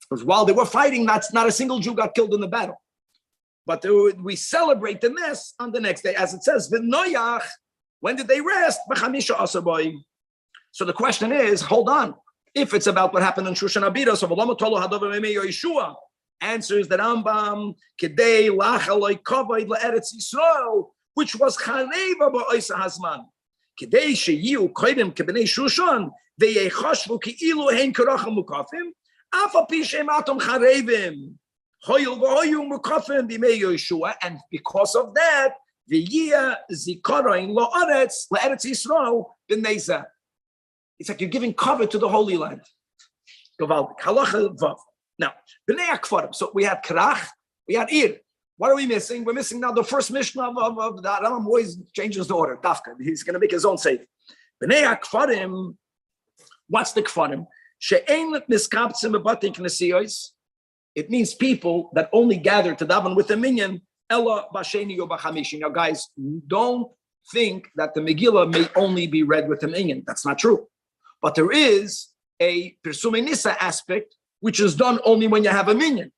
Because while they were fighting, not a single Jew got killed in the battle. But we celebrate the nest on the next day, as it says, when did they rest? So the question is, hold on. If it's about what happened in Shushan Abira, so Yeshua answers that Rambam Kedei Lachaloi Kavod LaEretz Yisrael, which was Chaneva Ba'Oisa Hazman. כדי שיהיו קודם כבני שושן, ויחשבו כאילו הן כרחם מוקפים, אף על פי שהם אטום חרבים, הויל והויו מוקפים בימי יהושע, and because of that, ויהיה זיכרון לארץ ישראל בני זה. It's like you're giving cover to the Holy Land. Gavaldik. Halacha Vav. Now, Bnei Akfarim. So we had Krach, we had Ir. What are we missing? We're missing now the first Mishnah of the Rambam always changes the order. Dafka. He's going to make his own safe. Bnei Akfarim. What's the Kfarim? She'ein miskaptzim bebatim knesiyos. It means people that only gather to daven with a minyan. Ella b'sheni or b'chamishi. Now, guys, don't think that the Megillah may only be read with a minyan. That's not true. But there is a Pirsumei Nisa aspect, which is done only when you have a minyan.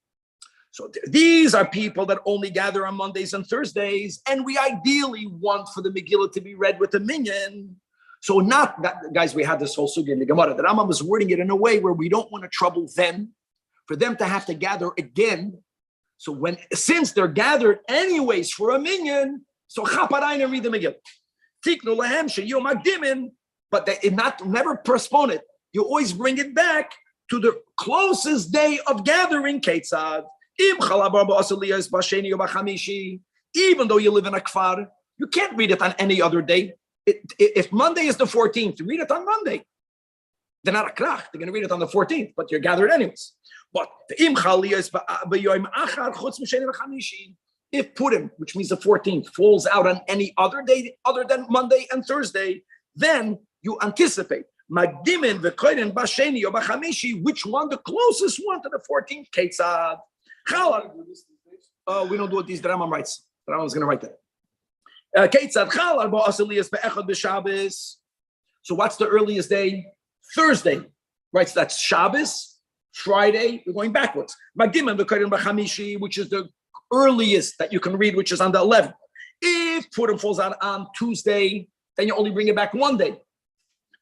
So these are people that only gather on Mondays and Thursdays, and we ideally want for the Megillah to be read with a minyan. So not that, guys, we had this whole sugya in the Gemara. The Rambam was wording it in a way where we don't want to trouble them, for them to have to gather again. So since they're gathered anyways for a minyan, so chaparayin and read the Megillah. Tiknu lahem sheyom magdimin. But they never postpone it. You always bring it back to the closest day of gathering. Ketzad. Even though you live in a kfar, you can't read it on any other day. If Monday is the 14th, read it on Monday. They're not a krach. They're going to read it on the 14th, but you're gathered anyways. But if Purim, which means the 14th, falls out on any other day other than Monday and Thursday, then you anticipate Magdimin v'koyden b'sheni or b'chamishi, which one the closest one to the 14th? Ketzad. We don't do it. These the Rambam writes. The Rambam is going to write that. Ketzad chalal ba'asaliyas be'echad b'Shabbos. So what's the earliest day? Thursday. Right. So that's Shabbos. Friday. We're going backwards. Magdimin v'koyden b'chamishi, which is the earliest that you can read, which is on the 11th. If Purim falls out on Tuesday, then you only bring it back one day.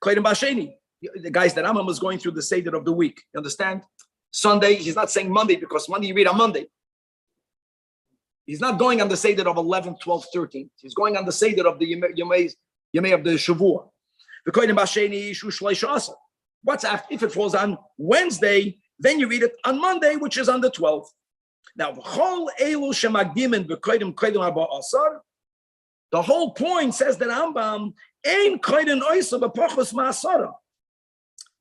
Koyden Basheni. The guys that Rambam was going through the Seder of the week. You understand? Sunday, he's not saying Monday because Monday you read on Monday. He's not going on the Seder of 11th, 12th, 13th. He's going on the Seder of the Yemei of the Shavua. The Koyden Basheni, Shu Shleish Asa. What's after? If it falls on Wednesday, then you read it on Monday, which is on the 12th. Now, V'chol Elu Shemagdimin V'koyden Koyden Haba Asar. The whole point, says the Rambam, Ein koyden oisa b'pachos ma'asara.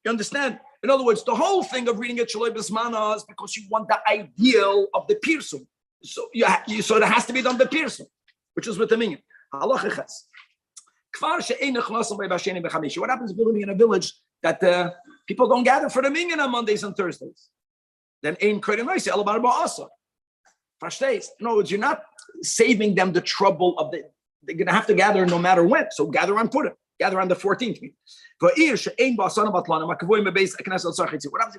You understand? In other words, the whole thing of reading it shaloi b'zmana is because you want the ideal of the pirsum. So so it has to be done the pirsum, which is with the minyan. Halacha ches. Kfar she'ein nechnasim b'sheni b'chamishi. What happens if you're living in a village that people don't gather for the minyan on Mondays and Thursdays? Then ein koyden oisa ela bar ba'asar. Verstehst? In other words, you're not saving them the trouble of the. They're going to have to gather no matter when. So gather on Purim. Gather on the 14th. What happens if you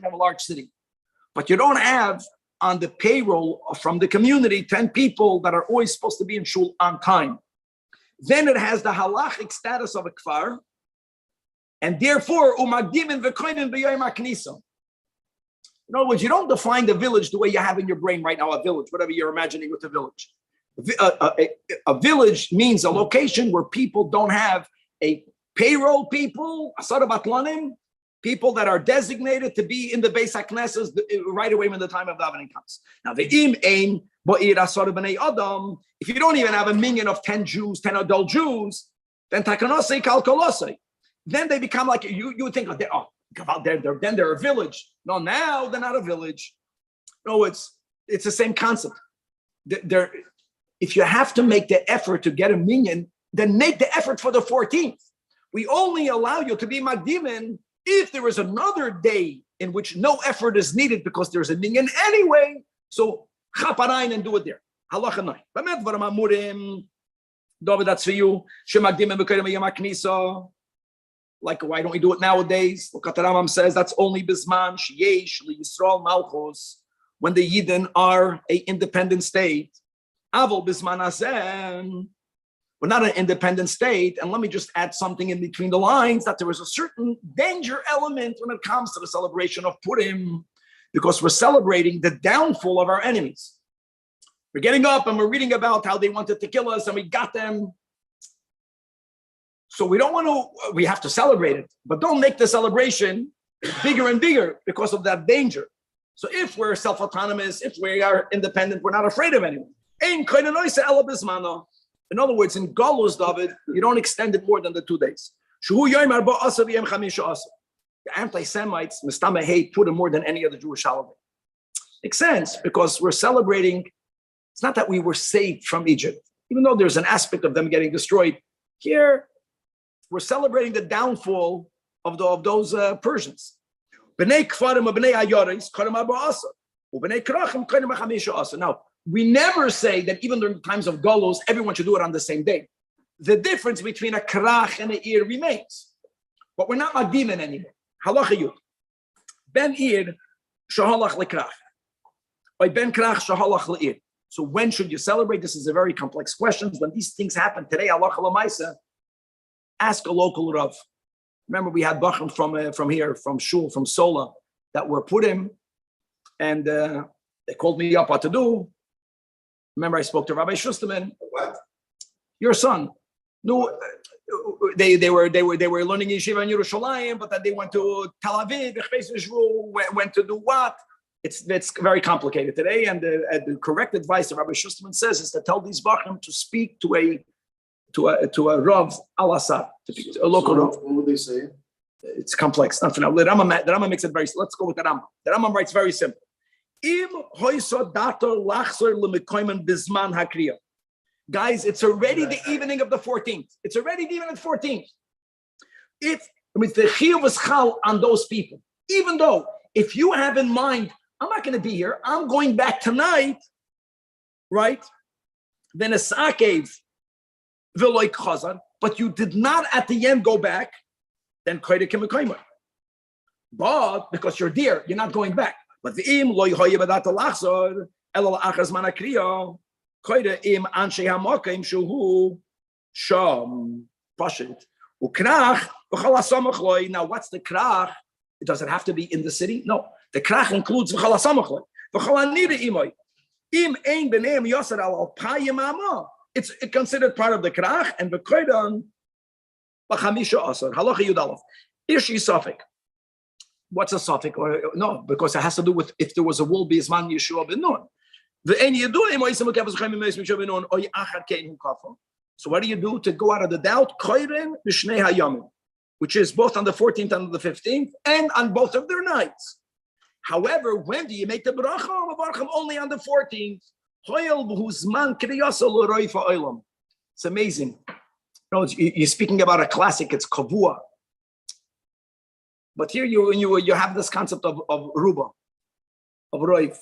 have a large city? But you don't have on the payroll from the community 10 people that are always supposed to be in shul on time. Then it has the halachic status of a kfar. And therefore, in other words, you don't define the village the way you have in your brain right now, a village, whatever you're imagining with the village. A village means a location where people don't have a payroll people, asara batlanim, people that are designated to be in the Beis HaKnesses right away when the time of davening comes. Now, the im ein ba'ir asara b'nei adam. If you don't even have a minyan of 10 Jews, 10 adult Jews, then takanasei kalkolosei. Then they become like you would think, they're a village. No, now they're not a village. No, it's the same concept. If you have to make the effort to get a minyan, then make the effort for the 14th. We only allow you to be magdimin if there is another day in which no effort is needed because there's a minyan anyway. So chaparayin and do it there. Halacha nine. David, that's for you. Like, why don't we do it nowadays? Look at the Rambam says that's only bisman sheyesh liyisrael malchus, when the Yidden are an independent state. Avol bisman hazen, we're not an independent state. And let me just add something in between the lines, that there is a certain danger element when it comes to the celebration of Purim, because we're celebrating the downfall of our enemies. We're getting up and we're reading about how they wanted to kill us and we got them. So we don't want to, we have to celebrate it, but don't make the celebration bigger and bigger because of that danger. So if we're self-autonomous, if we are independent, we're not afraid of anyone. In other words, in Galus, David, you don't extend it more than the 2 days. The anti-Semites, put in more than any other Jewish holiday. Makes sense, because we're celebrating, it's not that we were saved from Egypt, even though there's an aspect of them getting destroyed. Here, we're celebrating the downfall of those Persians. Now, we never say that even during the times of Golos, everyone should do it on the same day. The difference between a krach and an ir remains. But we're not magdimin anymore. Halacha yud. Ben ir shahalach lekrach. Or ben krach shahalach leir. So when should you celebrate? This is a very complex question. When these things happen today, halacha lemaisa, ask a local rav. Remember, we had bachim from here, from Shul, from Sola, that were put in, and they called me up what to do. Remember, I spoke to Rabbi Shusterman. What? Your son. No, they were learning yeshiva in Yerushalayim, but then they went to Tel Aviv, went to do what? It's very complicated today, and the correct advice that Rabbi Shusterman says is to tell these bachim to speak to a Rav al-Assad, a local Rav. What would they say? It's complex. Not for now. The Rambam makes it very. Let's go with the Rambam. The Rambam writes very simple. Guys, it's already the evening of the 14th. It's already the evening of the 14th. It's with the chiyuv v'schal on those people. Even though, if you have in mind, I'm not going to be here. I'm going back tonight, right? Then a sakev v'loy chazar, but you did not at the end go back. Then koyde kemekaymer. But because you're there, you're not going back. But the im loy hoye badat lachzor elal achas manakriya koyde im anshe hamakim shuhu sham pashit ukrach v'chalasamach loy. Now, what's the krach? It doesn't have to be in the city. No, the krach includes v'chalasamach loy v'chalanira imoy im ein beneim yosar al payim ama. It's considered part of the krach and the koydan. Halacha Yudalef. Ishi Safik. What's a Safik? Or no, because it has to do with if there was a will be Isman Yeshua ben Nun. So what do you do to go out of the doubt? Which is both on the 14th and the 15th, and on both of their nights. However, when do you make the bracha? Only on the 14th. It's amazing. No, you're speaking about a classic. It's kavua, but here you have this concept of ruba, of roiv.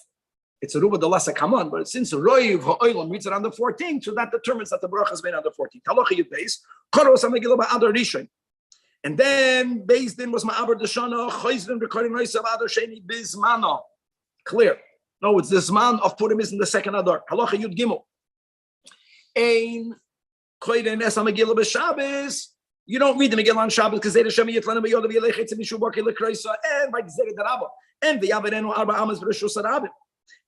It's a ruba the lasa kaman, but since roiv ha'olam reads it on the 14th, so that determines that the bracha is made on the 14th. Halacha yud beis karos amegila ba'adar rishon, and then beis din was ma'aber deshana chayzdin recording noisav adar sheni bizmano. Clear? No, it's this man of Purim is in the second adar. Halacha yud gimel. Ein you don't read the Megillah on Shabbos because they Hashem Yitlanu B'Yodav Yelechitz Mishubaki Lekreisa and by the Zeret Rabba and the Yaverenu Arba Amas B'Rishus Arabim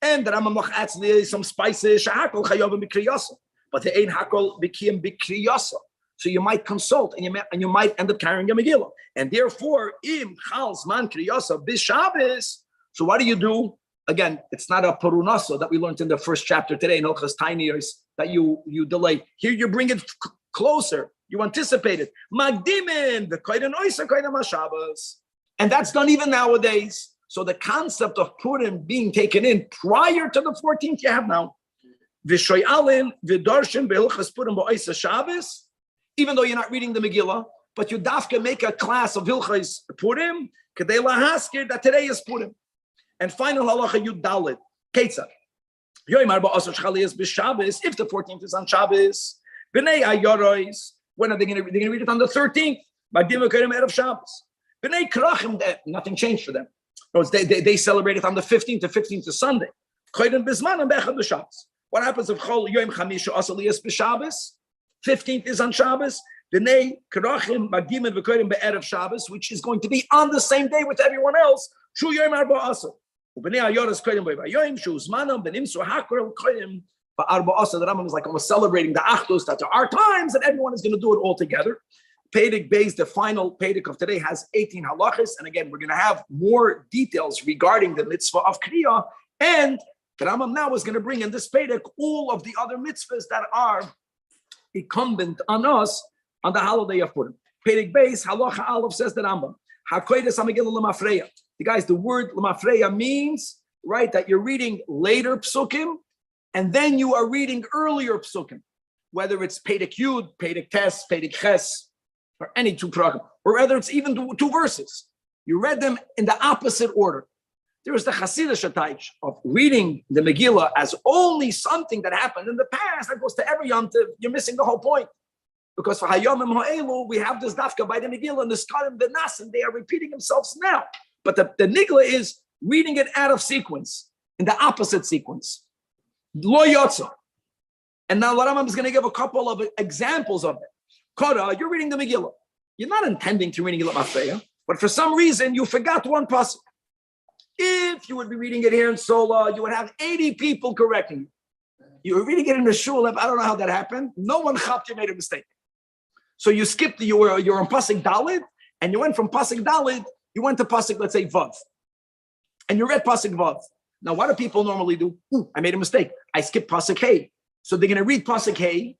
and the Rambam Moch Atzli some spices Shahakol Chayovim B'Kriyasa, but the Ein Hakol B'Kiyim B'Kriyasa. So you might consult and you might end up carrying a Megillah, and therefore Im Chals Man Kriyasa B'Shabbos. So what do you do? Again, it's not a Parunasa that we learned in the first chapter today in Hilchas Tainiyos that you delay. Here you bring it closer. You anticipate it. Magdimin, the Koyden Oysa Koyden Mashabas. And that's done even nowadays. So the concept of Purim being taken in prior to the 14th you have now. Vishoyalin, Vidarshin, Behilchas Purim Ba'Oisa Shabbos, even though you're not reading the Megillah, but you dafka make a class of Hilchas Purim, Kedei Lahaskir, that today is Purim. And final halacha yud dalid ketzad. If the 14th is on Shabbos, b'nei ayorois. When are they going to? They're going to read it on the 13th. Magdim v'koyim erev Shabbos. B'nei krachim. Nothing changed for them. They celebrate it on the 15th. The 15th is Sunday. Koyim bisman and bechad b'Shabbos. What happens if Chol Yom Chamisha Asalias b'Shabbos? 15th is on Shabbos. B'nei krachim magdim v'koyim be'erev Shabbos, which is going to be on the same day with everyone else. Shu Yom Arba Asar. The Rambam is like almost celebrating the Achdus that there are times that everyone is going to do it all together. Pedic Beis, the final Pedic of today, has 18 halachas. And again, we're going to have more details regarding the mitzvah of Kriya. And the Rambam now is going to bring in this Pedic all of the other mitzvahs that are incumbent on us on the holiday of Purim. Pedic Beis, halacha aleph, says the Rambam. HaKodesh HaMegillah L'mafreya. The guys, the word L'mafreya means, right, that you're reading later psukim, and then you are reading earlier psukim, whether it's Pedic Yud, Pedic Tes, Pedic Ches, or any two paragraph, or whether it's even two verses. You read them in the opposite order. There is the Hasidic type of reading the Megillah as only something that happened in the past that goes to every Yom Tov. You're missing the whole point. Because for Hayomim Ha'elu, we have this dafka by the Megillah and the Skarim, the Nasim, they are repeating themselves now. But the Nigla is reading it out of sequence, in the opposite sequence. Lo Yotza. And now Rambam is going to give a couple of examples of it. Kora, you're reading the Megillah. You're not intending to read Megillah Mafreya, but for some reason you forgot one pasuk. If you would be reading it here in Sola, you would have 80 people correcting you. You were reading it in the shul. I don't know how that happened. No one chapped you made a mistake. So you skipped, you're on pasuk Dalid, and you went from pasuk Dalid, you went to pasuk, let's say, Vav. And you read pasuk Vav. Now, what do people normally do? I made a mistake. I skipped pasuk Hey. So they're going to read pasuk Hey,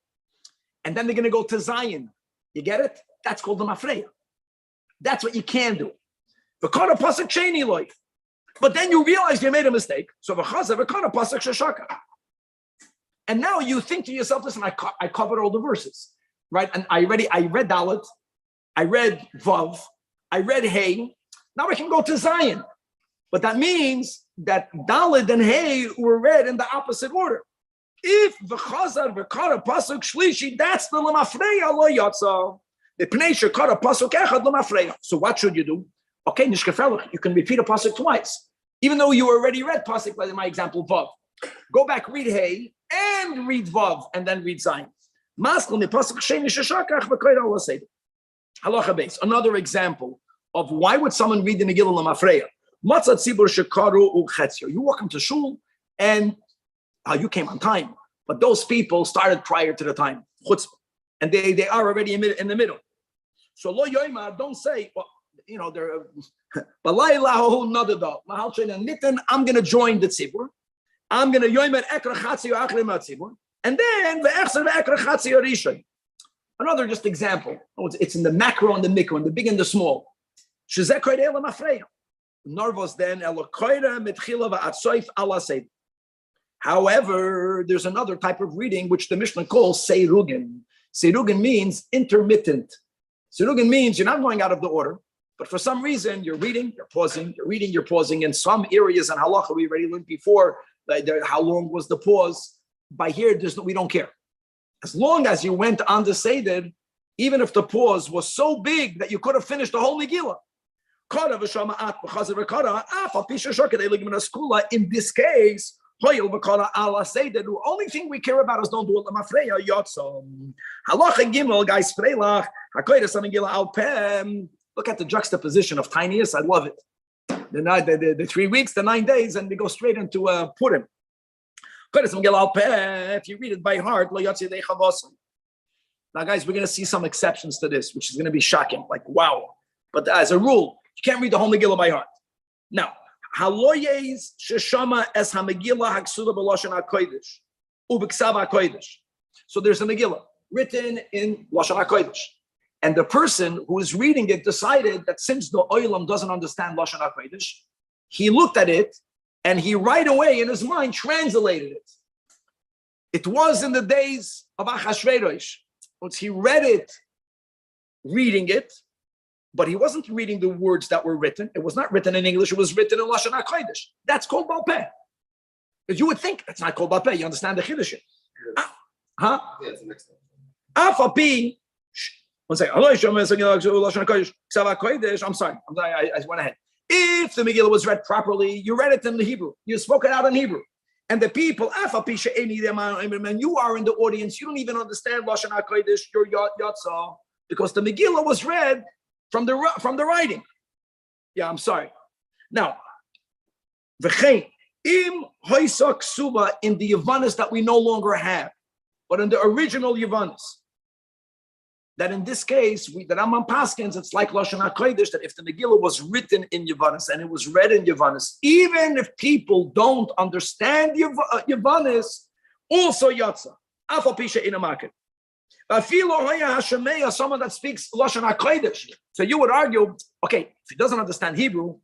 and then they're going to go to Zion. You get it? That's called the Mafreya. That's what you can do. V'kara pasuk Sheni loy. But then you realize you made a mistake. So v'chaza v'kara pasuk Shashaka. And now you think to yourself, listen, I covered all the verses, right? And I read Dalet, I read Vav, I read Hey. Now I can go to Zion. But that means that Dalet and Hey were read in the opposite order. If v'chazar v'kara pasuk shlishi, that's the l'mafreya lo yatsa. The pnei shekara pasuk echad l'mafreya. So what should you do? Okay, nishkefelach, you can repeat a pasuk twice, even though you already read pasuk, like in my example, Vav. Go back, read Hey, and read Vav, and then read Zion. Maskal mi pasuk sheni sheshakach v'koyda Allah said. Halacha beis. Another example of why would someone read the Megillah l'mafreya? Matzat tzibur shekaru u'chetzio. You walk into shul, and you came on time, but those people started prior to the time, chutzpah, and they are already in the middle. So lo yoima, don't say, well, you know, they're. I'm going to join the tzibur. I'm going to yoimer ekra chatzio achrim tzibur, and then ve'echser ve'ekra chatzio rishon. Another just example. It's in the macro and the micro, in the big and the small. Shezeh koydei l'mafreya. Narvos then elokoyra mitchila va'atsoif ala seid. However, there's another type of reading which the Mishnah calls seirugin. Seirugin means intermittent. Seirugin means you're not going out of the order, but for some reason you're reading, you're pausing, you're reading, you're pausing. In some areas in halacha, we already learned before how long was the pause. By here, we don't care. As long as you went on the Seder, even if the pause was so big that you could have finished the whole Megillah. In this case, the only thing we care about is don't do it l'mafreya yotzom. Halacha gimel, guys, freilach hakoydes Megillah al pem. Look at the juxtaposition of tiniest. I love it. The 3 weeks, the 9 days, and we go straight into Purim. If you read it by heart, lo yotzi dei chavosim. Now, guys, we're going to see some exceptions to this, which is going to be shocking. Like, wow. But as a rule, you can't read the whole Megillah by heart. Now, haloyes sheshama es hamegillah haksuda b'lashon hakodesh ubeksav hakodesh. So there's a Megillah written in lashon hakodesh, and the person who is reading it decided that since the oilam doesn't understand lashon hakodesh, he looked at it and he right away in his mind translated it. It was in the days of Achashverosh. Once he read it, reading it, but he wasn't reading the words that were written. It was not written in English. It was written in Lashon HaKodesh. That's called Baal Peh. Because you would think that's not called Baal Peh. You understand the Chiddush. Huh? Yeah, it's the next one. Afapi. One second. I'm sorry. I went ahead. If the Megillah was read properly, you read it in the Hebrew. You spoke it out in Hebrew. And the people, and you are in the audience, you don't even understand Lashon HaKodesh, your Yatzah, because the Megillah was read from the writing. Yeah, I'm sorry. Now, v'chein im hoisak suba in the Yavanis that we no longer have, but in the original Yavanis, that in this case, the Rambam paskins, it's like Lashon HaKodesh, that if the Megillah was written in Yavanis and it was read in Yavanis, even if people don't understand Yavanis, also Yatsa. Afal Pisha in a market. Someone that speaks Lashon HaKodesh. So you would argue, okay, if he doesn't understand Hebrew,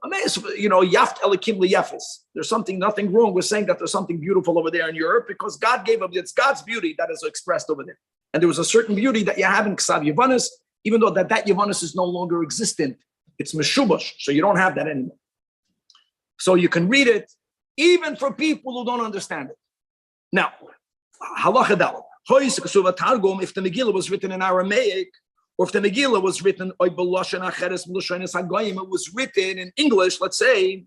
Yaft Elikim Liyafis. There's nothing wrong with saying that there's something beautiful over there in Europe because God gave up, it's God's beauty that is expressed over there. And there was a certain beauty that you have in Ksav Yavanis, even though that Yavanis is no longer existent. It's Meshubash, so you don't have that anymore. So you can read it, even for people who don't understand it. Now, Halacha Daled. If the Megillah was written in Aramaic, or if the Megillah was written, it was written in English, let's say,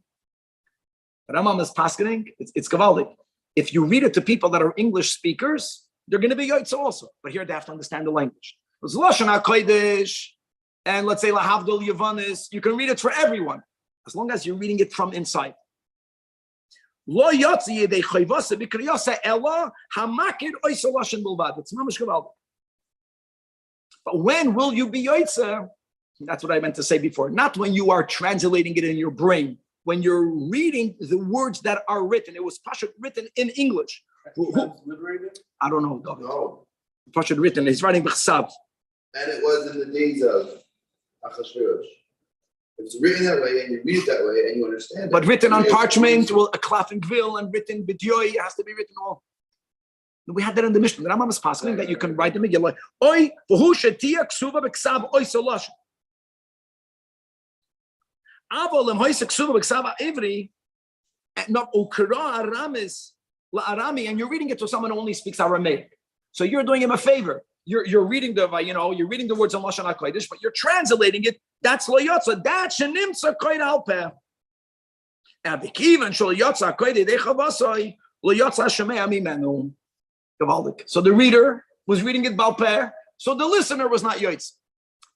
Rambam is paskening, it's Gavaldik. If you read it to people that are English speakers, they're going to be Yaitza also. But here they have to understand the language. It's Lashon HaKodesh, and let's say Lahavdol Yavanis, you can read it for everyone, as long as you're reading it from inside. Lo yotzi yedei chayvasa b'kriyasa ela hamakir oisa lashon bilvad. It's mamash gavaldik. But when will you be yoitza? That's what I meant to say before. Not when you are translating it in your brain. When you're reading the words that are written. It was Pashut written in English. Transliterated? I don't know, David. No. Pashut written. He's writing b'chsav. And it was in the days of Achashverosh. It's written that way, and you read it that way, and you understand it. But written on parchment, a cloth and grill, and written b'dyoy, it has to be written all. We had that in the Mishnah. The Rambam is passing that you can write the Megillah. Oy, v'hu shetia ksuva b'ksav oy solash. Avol em hoysek ksuva b'ksav ivri, not ukra aramis la'arami, and you're reading it to someone who only speaks Aramaic. So you're doing him a favor. You're reading the words on Lashon HaKodesh, but you're translating it. That's lo yotza. That shenimtza koyd alpeh. And b'kivan shol yotza koyd edechavasoi lo yotza shemei amimenu. So the reader was reading it balpeh. So the listener was not yotz.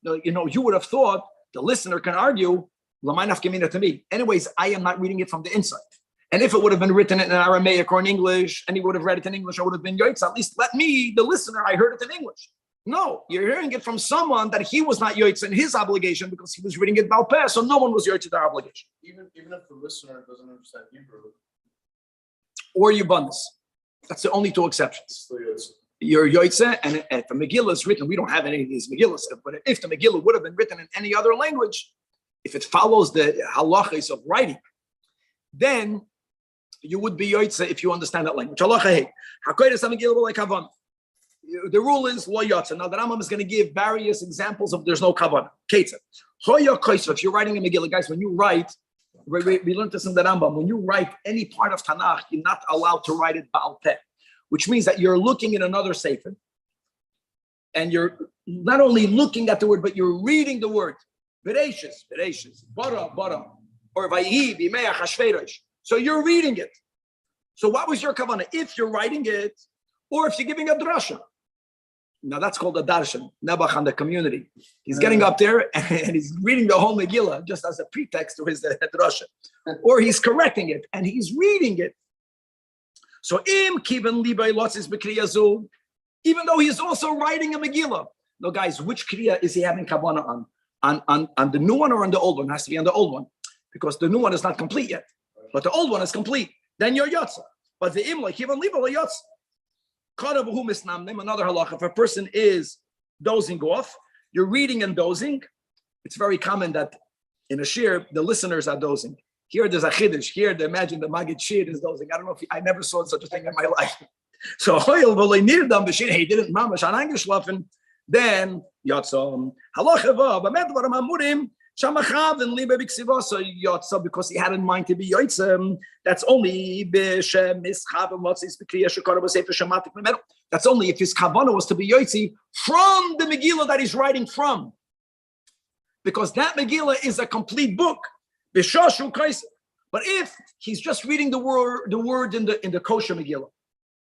You would have thought the listener can argue l'maynaf gemina to me. Anyways, I am not reading it from the inside. And if it would have been written in Aramaic or in English, and he would have read it in English, I would have been yotz. At least let me, the listener, I heard it in English. No, you're hearing it from someone that he was not yotz in his obligation because he was reading it balpeh, so no one was yotz in their obligation. Even if the listener doesn't understand Hebrew. Or Yibbanis. That's the only two exceptions. You're yotz, and if the Megillah is written, we don't have any of these Megillahs, but if the Megillah would have been written in any other language, if it follows the halachas of writing, then you would be yotze if you understand that language. The rule is lo yotze. Now the Rambam is going to give various examples of there's no kavanah. If you're writing a Megillah, guys, when you write, we learned this in the Rambam. When you write any part of Tanakh, you're not allowed to write it ba'al peh, which means that you're looking in another sefer, and you're not only looking at the word, but you're reading the word. Bereshis, bara, or vayihi, b'mei achashverosh. So you're reading it. So what was your kavanah? If you're writing it, or if you're giving a drasha. Now that's called a darshan, Nebuch on the community. He's getting up there and he's reading the whole Megillah just as a pretext to his drasha. Or he's correcting it and he's reading it. So im kiven libay lotzis b'kriyazu, even though he's also writing a Megillah. No, guys, which kriya is he having kavanah on? On the new one or on the old one? It has to be on the old one because the new one is not complete yet. But the old one is complete. Then you're yotza. But the im like even liba yotza. Another halacha. If a person is dozing off, you're reading and dozing. It's very common that in a shir the listeners are dozing. Here there's a chiddush. Here they imagine the Magid shir is dozing. I don't know if I never saw such a thing in my life. So he didn't mamash on eingeschlafen. Then yotza halacha because he had in mind to be yotza. That's only that's only if his kavanah was to be yotzi from the Megillah that he's writing from, because that Megillah is a complete book. But if he's just reading the word in the kosher Megillah,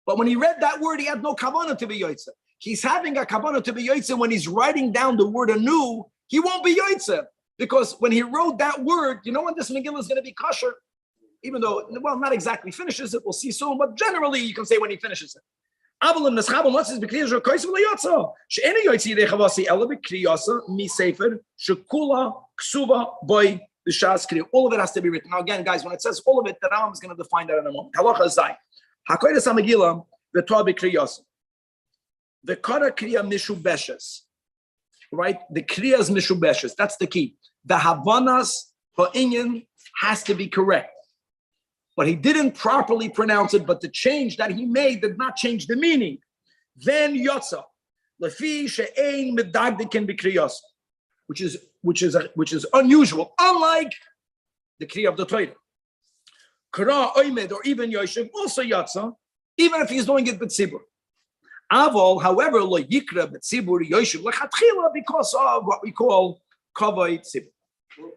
but when he read that word, he had no kavanah to be yotza. He's having a kavanah to be yotza when he's writing down the word anew. He won't be yotza. Because when he wrote that word, you know when this Megillah is going to be kosher? Even though, well, not exactly finishes it, we'll see soon, but generally you can say when he finishes it. אבל אם נסחב ומוצא בקריאה של כויס ולא יוצא, שאין יוצא ידי חבוסי אלא בקריאסה מספר שכולה כסובה בוי b'shas kriya. All of it has to be written. Now again, guys, when it says all of it, the Rambam is going to define that in a moment. Halacha zay. Hakoydes hamegila v'toa b'kriyas. The kara kriya mishubeshes. Right? The kriya is mishubeshes. That's the key. The havanas ha'inyan has to be correct. But he didn't properly pronounce it, but the change that he made did not change the meaning. Then yotza. Lefi she'ein medagdikin b'kriyas. Which is unusual, unlike the Kriya of the Torah. Kara, Oymed, or even Yoshev, also Yatsa, even if he's doing it b'tzibur. Avol, however, lo yikra b'tzibur Yoshev lechatchila because of what we call kavod tzibur.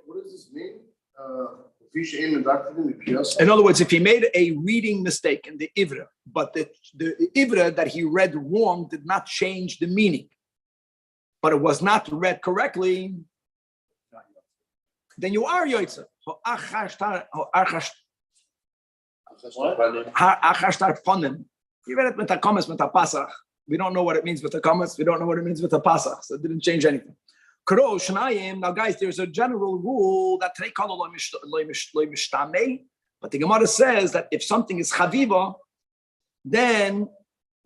What does this mean? In other words, if he made a reading mistake in the Ivra, but the Ivra that he read wrong did not change the meaning, but it was not read correctly, then you are Yoitza. You read it with the comments with the Pasach. We don't know what it means with the comments. We don't know what it means with the Pasach. So it didn't change anything. Now, guys, there's a general rule that but the Gemara says that if something is chaviva, then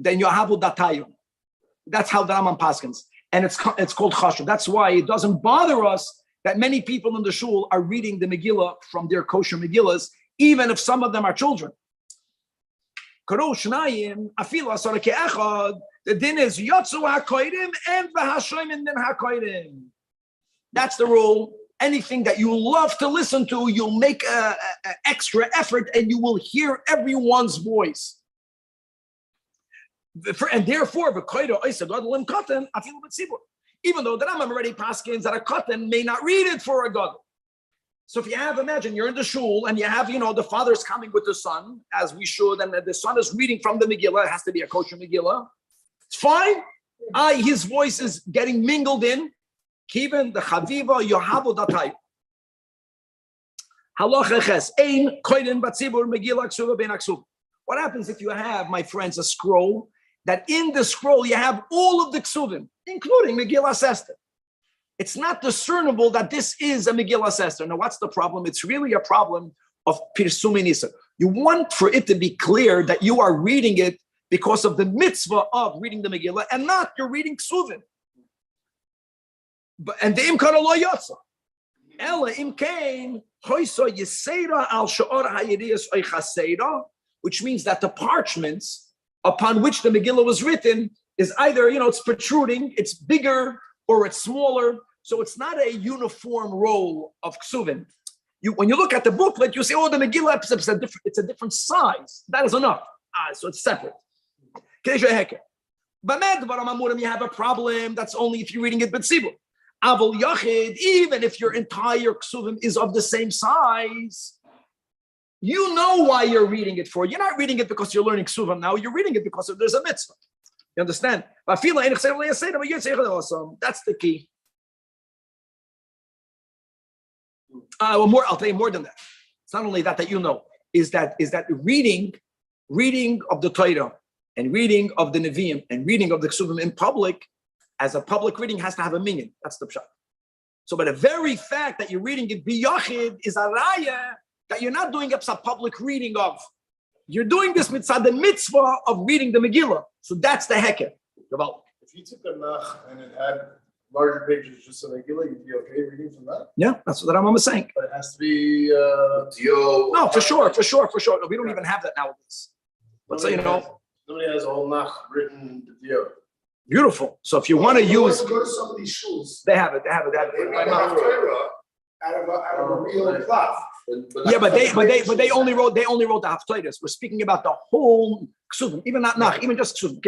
you have datayim. That's how the Rambam paskins. And it's called chashuv. That's why it doesn't bother us that many people in the shul are reading the Megillah from their kosher Megillahs, even if some of them are children. The din is yotzu hakoidim and v'hashoim din hakoidim. That's the rule. Anything that you love to listen to, you'll make an extra effort and you will hear everyone's voice. And therefore, even though the Rambam already paskins that a katan may not read it for a god. So if you have, imagine you're in the shul and you have, the father's coming with the son, as we should, and the son is reading from the Megillah. It has to be a kosher Megillah. It's fine. His voice is getting mingled in. Kiven the chaviva yohavu datay. Halacha ches ein koiden batzibur Megillah ksuva ben aksuv. What happens if you have, my friends, a scroll that in the scroll you have all of the ksuvim, including Megillah Esther? It's not discernible that this is a Megillah Esther. Now, what's the problem? It's really a problem of Pirsumi Nisa. You want for it to be clear that you are reading it because of the mitzvah of reading the Megillah, and not you're reading ksuvim. And the imkara lo yotza. Ela imkain hoyso yisera al sha'or hayidiyas oichaseira, which means that the parchments upon which the Megillah was written is either, it's protruding, it's bigger, or it's smaller. So it's not a uniform roll of ksuvim. When you look at the booklet, you say, the Megillah it's a different size. That is enough. So it's separate. But you have a problem. That's only if you're reading it b'tzibur. Avol yachid, even if your entire ksuvim is of the same size, you know why you're reading it for. You're not reading it because you're learning ksuvim now. You're reading it because there's a mitzvah. You understand? That's the key. I'll tell you more than that. It's not only that you know, is that reading of the Torah and reading of the Nevi'im and reading of the Ksuvim in public, as a public reading, has to have a minyan. That's the pshat. So, by the very fact that you're reading it biyachid is a raya that you're not doing a public reading of. You're doing this mitzvah, the mitzvah of reading the Megillah. So that's the heker. If you took a nach and it had larger pages just so Megillah, you'd be okay reading from that? Yeah, that's what the Rambam is saying. But it has to be no, for sure. No, we don't even have that nowadays. But nobody has a whole nach written to Dio. Beautiful. So if you want to use, go to some of these shuls. They have it. They might have Torah out of a real cloth. But they only wrote the Haftarahs. We're speaking about the whole ksuvim, even not nach, even just ksuvim.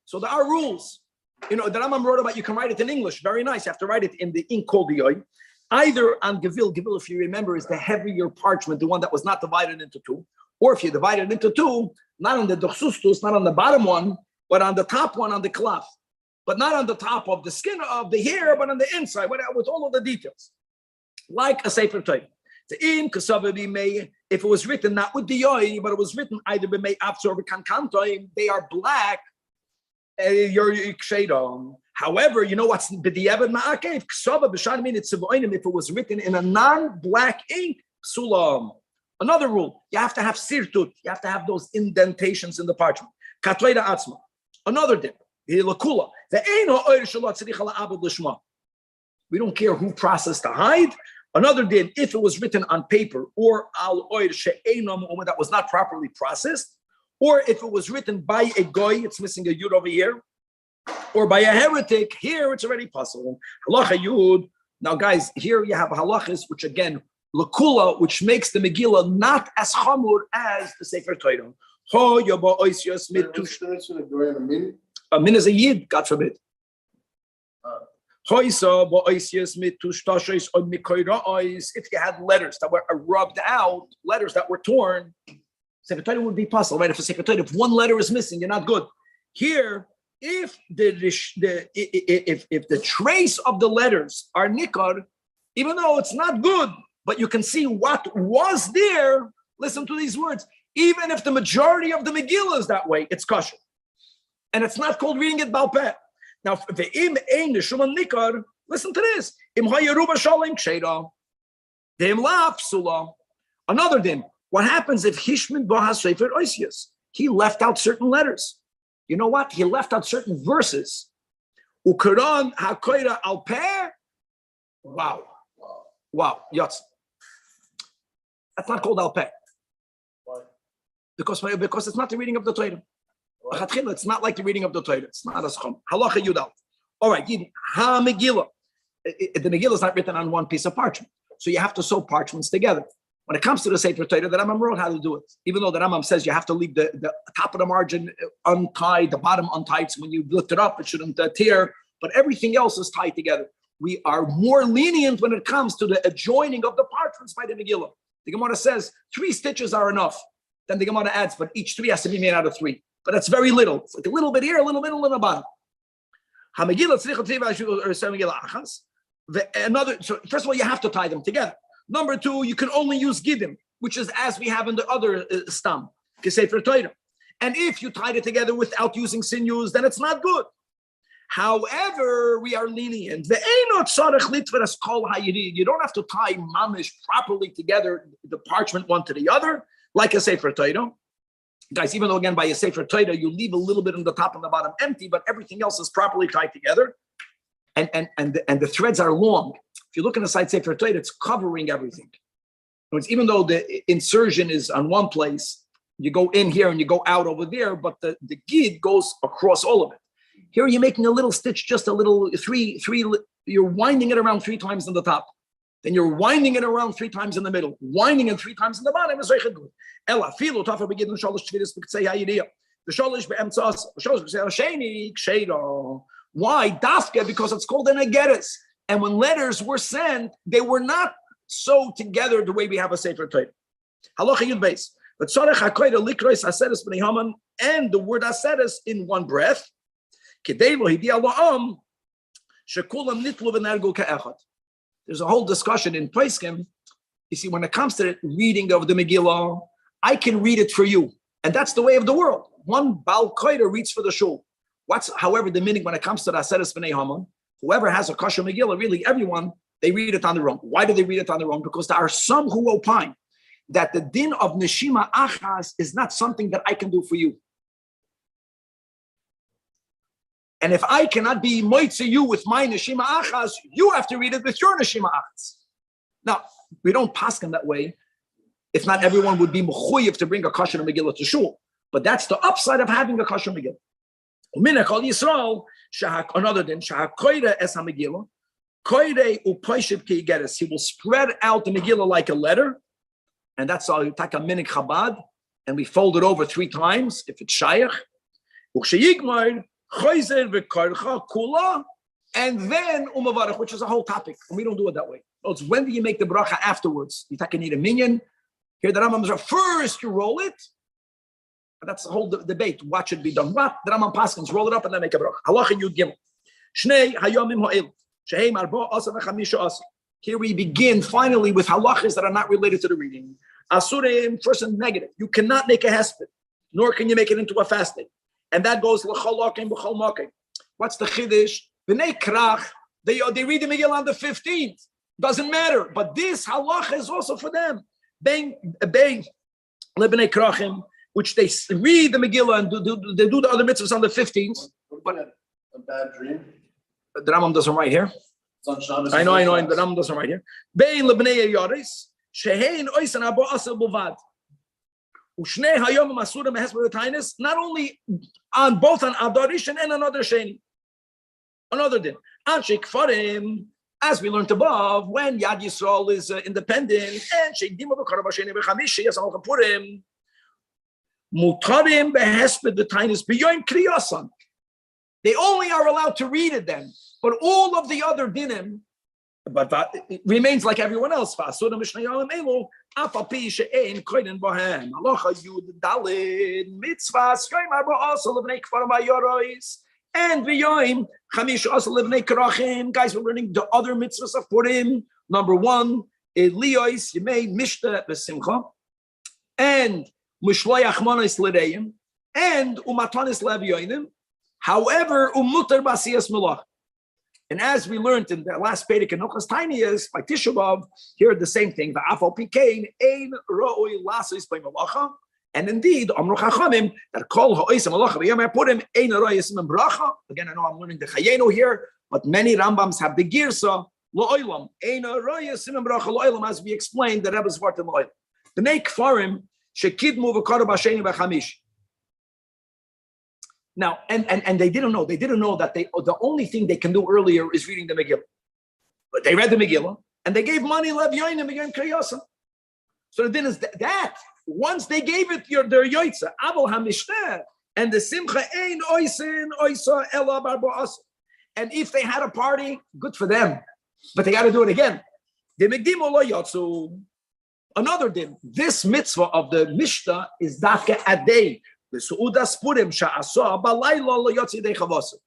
So there are rules. The Rambam wrote about, you can write it in English, very nice. You have to write it in the ink called Yoy. Either on Gevil, if you remember, is the heavier parchment, the one that was not divided into two. Or if you divide it into two, not on the dochsustus, not on the bottom one, but on the top one on the cloth. But not on the top of the skin of the hair, but on the inside, with all of the details. Like a Sefer Torah. If it was written not with the yoy, but it was written either b'mei after or b'kankantoim, they are black. However, you know what's b'diavad ma'akev? Ksava b'shad min tzavoinim. If it was written in a non-black ink, sulam. Another rule: you have to have sirtut. You have to have those indentations in the parchment. Katoida atzma. Another dip. Hilakula. We don't care who processed the hide. Another din, if it was written on paper or al oir she'enam that was not properly processed, or if it was written by a goy, it's missing a yud over here, or by a heretic, here it's already possible. Halacha yud. Now, guys, here you have halachas, which again, lakula, which makes the Megillah not as chamur as the Sefer Torah. Ho yaba oisios mit tush. A min is a yid, God forbid. If you had letters that were rubbed out, letters that were torn, Sefer Torah would be possible, right? If a Sefer Torah, if one letter is missing, you're not good. Here, if the trace of the letters are nikar, even though it's not good, but you can see what was there. Listen to these words. Even if the majority of the Megillah is that way, it's kosher, and it's not called reading it balpeh. Now, listen to this. Another din. What happens if Hishmin Bahas Sefer Oisius? He left out certain letters. You know what? He left out certain verses. Ukaran hakoira al peh. Wow. Yotz. That's not called al peh. Why? Because it's not the reading of the Torah. It's not like the reading of the Torah. It's not a schom. Halacha yudal. All right, ha Megillah. The Megillah is not written on one piece of parchment, so you have to sew parchments together. When it comes to the Sefer Torah, the Rambam wrote how to do it. Even though the Rambam says you have to leave the top of the margin untied, the bottom untied, so when you lift it up, it shouldn't tear. But everything else is tied together. We are more lenient when it comes to the adjoining of the parchments by the Megillah. The Gemara says 3 stitches are enough. Then the Gemara adds, but each 3 has to be made out of 3. But that's very little. It's like a little bit here, a little bit on the bottom. So first of all, you have to tie them together. Number 2, you can only use gidim, which is as we have in the other stam, Sefer Torah. And if you tied it together without using sinews, then it's not good. However, we are lenient. You don't have to tie mamish properly together, the parchment one to the other, like a Sefer Torah. Guys, even though again by a Sefer Torah, you leave a little bit on the top and the bottom empty, but everything else is properly tied together. And the threads are long. If you look inside Sefer Torah, it's covering everything. Even though the insertion is on one place, you go in here and you go out over there, but the gid goes across all of it. Here you're making a little stitch, just a little three, you're winding it around 3 times on the top. Then you're winding it around 3 times in the middle, winding it 3 times in the bottom. Ella, filo tougher begin the sholish tefillas b'ktzei ha'yidiyah. The sholish be'emtzas, the sholish b'ktzei ha'sheni ksheido. Why? Dafke, because it's called an ageres. And when letters were sent, they were not sewed together the way we have a Sefer Torah. Halacha yud beis. But tzarech hakoyda likrois aseres b'nei Haman and the word aseres in one breath. Kedei lo hidiya lo'am shekulam nitlu v'nergu ka'echad. There's a whole discussion in Poskim. You see, when it comes to the reading of the Megillah, I can read it for you. And that's the way of the world. One Baal Koida reads for the shul. However, the meaning when it comes to the Aseres B'nei Haman, whoever has a kosher Megillah, really everyone, they read it on their own. Why do they read it on their own? Because there are some who opine that the din of Neshima Achas is not something that I can do for you. And if I cannot be moitze you with my Neshima Achas, you have to read it with your Neshima Achas. Now, we don't paskin that way. If not, everyone would be mechuyev to bring a kosher Megillah to shul. But that's the upside of having a kosher Megillah. Uminach Yisrael, another din, shahakoyde es ha-Megillah, koyde u'poishib ki yigeres. He will spread out the Megillah like a letter, and that's all. You take a minik Chabad, and we fold it over 3 times if it's shayach. U'sheyigmar choyzer v'karcha kula, and then umavarach, which is a whole topic, and we don't do it that way. It's when do you make the bracha afterwards? You take a need a minyan. Here the Rambam says first you roll it. And that's the whole debate. What should be done? What? The Rambam paskins, roll it up and then make a bracha. Halacha yud gimel. Shnei hayomim ha'il. Shehem arba asa v'chamisha asa. Here we begin finally with halachas that are not related to the reading. Asurim, first and negative. You cannot make a hesped, nor can you make it into a fasting. And that goes l'chol lakim b'chol makim. What's the chiddush? B'nei krach, they read the Megillah on the 15th. Doesn't matter. But this halacha is also for them. Bein lebnei krachim, which they read the Megillah and they do the other mitzvahs on the 15th. But a bad dream. The Rambam doesn't write here. I know. The Rambam doesn't write here. Bein lebnei yaris shehein oisan abo asel bovad. Ushnei hayom masurim behesper v'tainis. Not only on both on Adar Rishon and another sheni, another din. Anshik farim. As we learned above, when Yad Yisrael is independent, and Sheikdim of Karabasheni Bechamishi, as Al Kapurim, Mutarim behesped the Tainis beyond Kriyasan. They only are allowed to read it then, but all of the other dinim, but it remains like everyone else. Fa'asuda Mishnayim Elu, Afapi She'ein Koiden Bohem, Aloha Yud Dalid, Mitzvah, Shreim Arba Asal of Nekfaram Ayorois. And v'yoim chamish asal livnei karachim. Guys, we're learning the other mitzvahs of Purim. Number 1, Eliyos Yemei Mishta B'Simcha, and Mushloyach Monos L'Reim, and Umatanis Le'Avyonim. However, Umutar B'Asiyas Melach. And as we learned in the last Perek in Nochas Tainiyas by Tisha B'Av, here the same thing. V'afal pikein ein ro'oi lasos b'melacha. And indeed, Amru Chachamim that call ha'oisem malacha v'yom Purim ein ro'osim bracha. Again, I know I'm learning the Chayenu here, but many Rambams have the girsa lo'olam ein ro'osim bracha lo'olam, as we explained the Rebbe's word in lo'olam. The Bnei Kfarim shekidmu v'karav b'sheni v'chamish. Now, and they didn't know. They didn't know that the only thing they can do earlier is reading the Megillah. But they read the Megillah and they gave money lev yoinim again kriyasa. So the din is that. Once they gave it their yoitza, avol hamishter, and the simcha ein oisin oisa ela barboas. And if they had a party, good for them, but they got to do it again. The megdim lo yotzu. Another din. This mitzvah of the mishta is dafke adei. The suudas purim sha'asa balayla lo yotzi dei chavasa.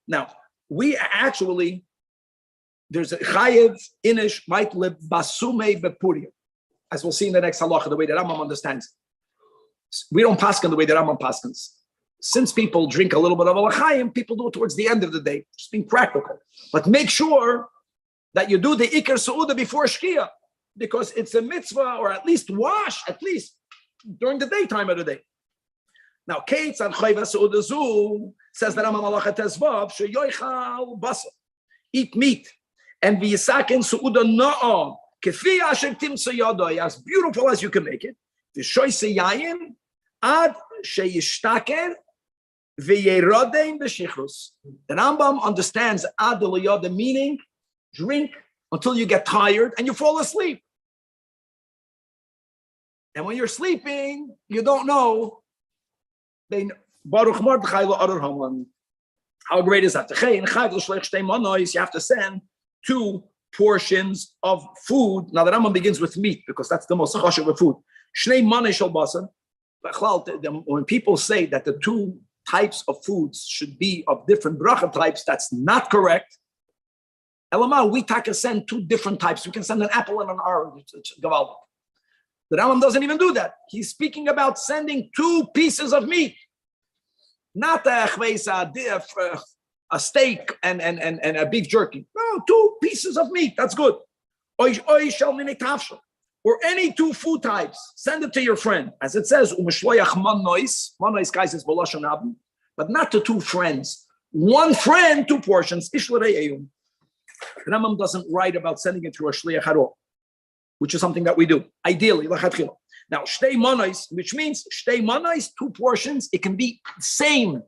Now we actually there's a chayev inish might live basume bepurim. As we'll see in the next halacha, the way that Rambam understands. We don't paskin the way that Rambam paskins. Since people drink a little bit of alachayim, people do it towards the end of the day, just being practical. But make sure that you do the ikar su'udah before shkia, because it's a mitzvah, or at least wash, at least during the daytime of the day. Now, Kates and Chayva Su'udah Zu says that Rambam halacha tezvav sheyoichal basa, eat meat, and v'yisakin su'udah na'ah, as beautiful as you can make it. The shoyse yayin ad sheyishtaker v'yerodein b'shichrus. The Rambam understands ad the meaning drink until you get tired and you fall asleep. And when you're sleeping, you don't know. Baruch Mordechai lo Haman. How great is that? You have to send 2 portions of food. Now the Rambam begins with meat because that's the most chashuv of food. Shnei manei shel basar. When people say that the 2 types of foods should be of different bracha types, that's not correct. Elama, we send 2 different types. We can send an apple and an orange. The Rambam doesn't even do that. He's speaking about sending 2 pieces of meat, not a steak and a beef jerky. No, 2 pieces of meat. That's good. Or any 2 food types. Send it to your friend. As it says, manois, guys, is but not to 2 friends. 1 friend, 2 portions. The Rambam doesn't write about sending it to a shliach at all, which is something that we do. Ideally, now, shtei manois, which means shtei manois, 2 portions. It can be same.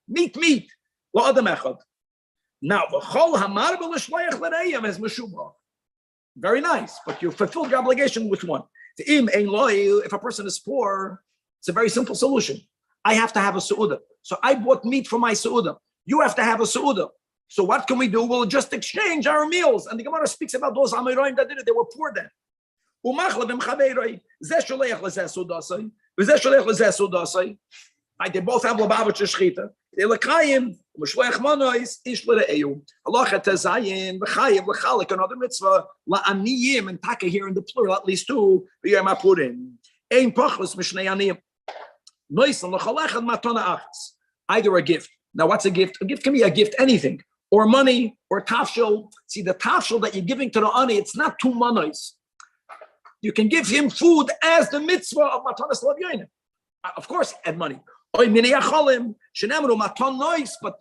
Meat. Lo adam echad. Now, v'chol hamar b'l'shloyach l'reiyam is meshubah. Very nice, but you fulfilled your obligation with 1. If a person is poor, it's a very simple solution. I have to have a su'udah. So I bought meat for my su'udah. You have to have a su'udah. So what can we do? We'll just exchange our meals. And the Gemara speaks about those Amiroim that did it. They were poor then. They both have Lubavitcher Shechita. They lekayim Mishloach manois ish l're'eu. Halacha tezayin v'chayev l'chalik another mitzvah la'aniyim and taka here in the plural at least two. V'yem apurim. Ein pachos mishnei aniyim. Noisan l'chalechad matana achas. Either a gift. Now, what's a gift? A gift can be a gift, anything, or money, or tafshil. See, the tafshil that you're giving to the ani, it's not two manos. You can give him food as the mitzvah of matanas l'avyonim. Of course, add money. But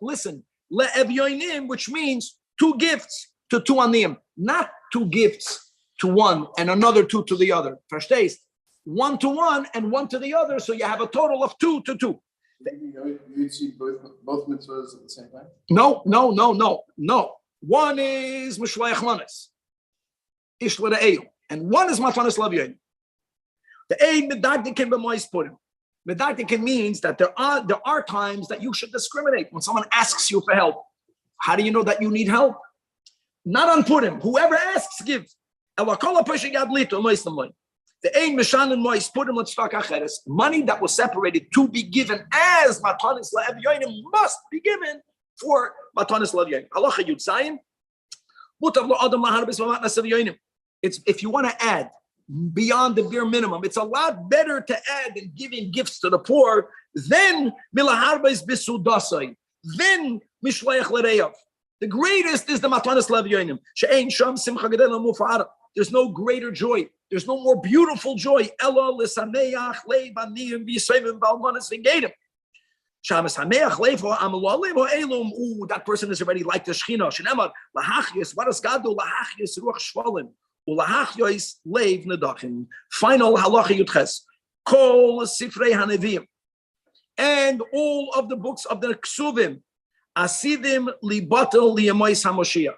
listen, le'evyonim, which means two gifts to two anim, not two gifts to one and another two to the other. Verstehst? One to one and one to the other, so you have a total of two to two. You see both mitzvahs at the same time? No. One is Mishloach Manos, Ish l're'eu, and one is Matanas l'avyonim. The ein medagdikin b'mois purim. Medagdikin means that there are times that you should discriminate when someone asks you for help. How do you know that you need help? Not on purim. Whoever asks, give. The ein mishan and mois purim l'tzvak acheres. Money that was separated to be given as matanis la'evyonim must be given for matanis la'evyonim. Halacha yud zayin. Mutav lo adam laharbis v'matnas evyonim. It's if you want to add beyond the bare minimum, it's a lot better to add than giving gifts to the poor than milaharbis bisudasai, then mishloach l're'av. The greatest is the matanis la'evyonim. She'ein sham simcha gedela mufa'ara. There's no greater joy. There's no more beautiful joy. Ella l'sameach le'baniyim v'yisayim b'almanis v'gedim. Shamas hameach le'fo amalim ha'elum. Ooh, that person is already like the Shechina. Shenemar lahachis. What does God do? Lahachis ruach shvalim. Ulahachyois leiv nedachim. Final halacha yudches. Kol sifrei hanevim. And all of the books of the Ksuvim. Asidim libatel liyamois haMoshiach.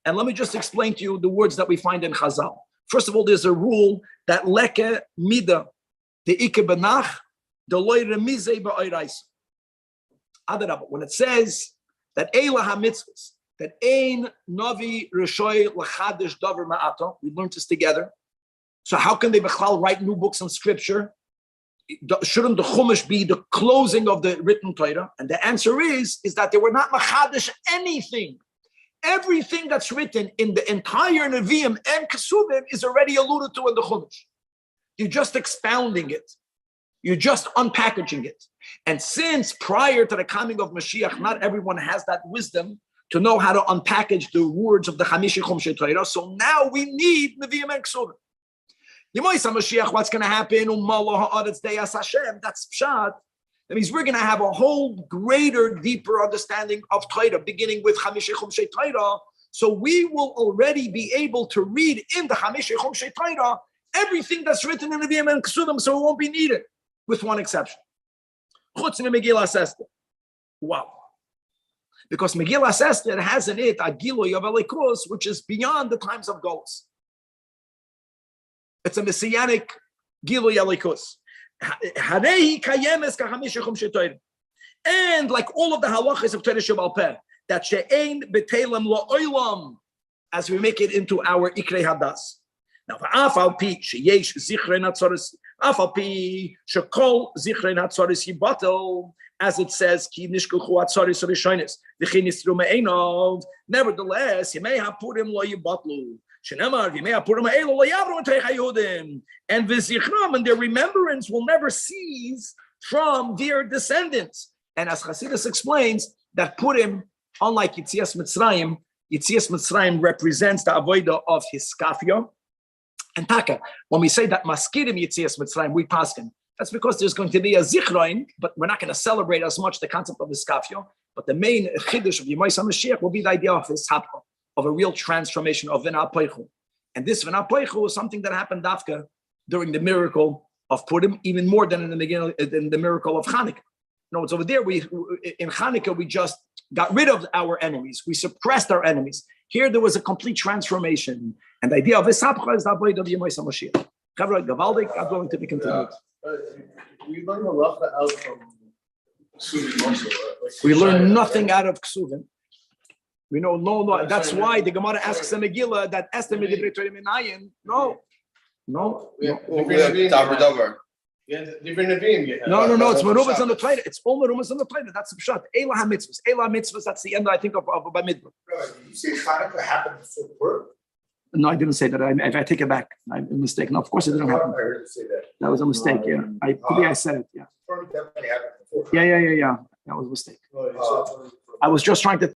And let me just explain to you the words that we find in Chazal. First of all, there's a rule that leke mida, the ike benach, the loy remize ba'oiraisa. Adarabah, when it says that eila ha-mitzvahs, that ein navi rishoy l'chadish davar ma'ata, we learned this together. So how can they b'chlal write new books in scripture? Shouldn't the Chumash be the closing of the written Torah? And the answer is that they were not machadish anything. Everything that's written in the entire Nevi'im and Kesuvim is already alluded to in the Chumash. You're just expounding it. You're just unpackaging it. And since prior to the coming of Mashiach, not everyone has that wisdom to know how to unpackage the words of the Chamishi Chumshei Torah, so now we need Nevi'im and Kesuvim. Yemoisa Mashiach, what's going to happen? That's pshat. That means we're going to have a whole greater, deeper understanding of Torah, beginning with Chamishi Chumshei Torah. So we will already be able to read in the Chamishi Chumshei Torah everything that's written in the Nevi'im and Kesuvim, so it won't be needed, with one exception. Chutz in Megillas Esther. Wow. Because Megillas Esther has in it a Giloy of Elikus, which is beyond the times of Golus. It's a messianic Giloy Elikus. And like all of the halachas of Torah Shebal Peh, that she'ein b'telem la'olam, as we make it into our Ikrei Hadas. Now, afal pi sheyesh zichrei natzoris, afal pi shekol zichrei natzoris yibatel, as it says, ki nishkuchu atzoris rishonis, v'chi nisru me'enov. Nevertheless, yemei hapurim lo yibatlu. Shenemar yemei hapurim ha'elu lo yavru t'rei hayudim. And v'zichram, and their remembrance will never cease from their descendants. And as Chassidus explains, that Purim, unlike Yitzias Mitzrayim represents the avodah of Hiskafia and Taka. When we say that Maskirim Yitzias Mitzrayim, we paskin, that's because there's going to be a Zichroin, but we're not going to celebrate as much the concept of Hiskafia. But the main Chiddush of Yemoisa Mashiach will be the idea of Hishapcha, of a real transformation of V'na Poichu. And this V'na Poichu is something that happened Dafka during the miracle of Purim, even more than in the beginning, in the miracle of Chanukah. No, it's over there. In Chanukah, we just got rid of our enemies. We suppressed our enemies. Here, there was a complete transformation. And the idea of V'sapcha is the avodah of Yemoisa Mashiach. Chavra Gavaldik, I'm going to be continued. We learn a lot out from Ksuvim also. We learn nothing out of Ksuvim. We know no. That's why the Gemara asks the Megillah that Esther Medivrei Torah Minayin. No. Davar. You had different Nevi'im you had. No, it's Merumas on the Shabbos. Torah. It's all Merumas on the Torah. That's the Pshat. Eila HaMitzvahs. That's the end, I think, of Bamidbar. Rabbi, did you say Hanukkah happened before Purim? No, I didn't say that. I take it back. I'm mistaken. No, of course it didn't I happen. heard you say that. That was a mistake, yeah. I said it, yeah. Purim definitely happened before. Yeah. That was a mistake. Oh, you said- I was just trying to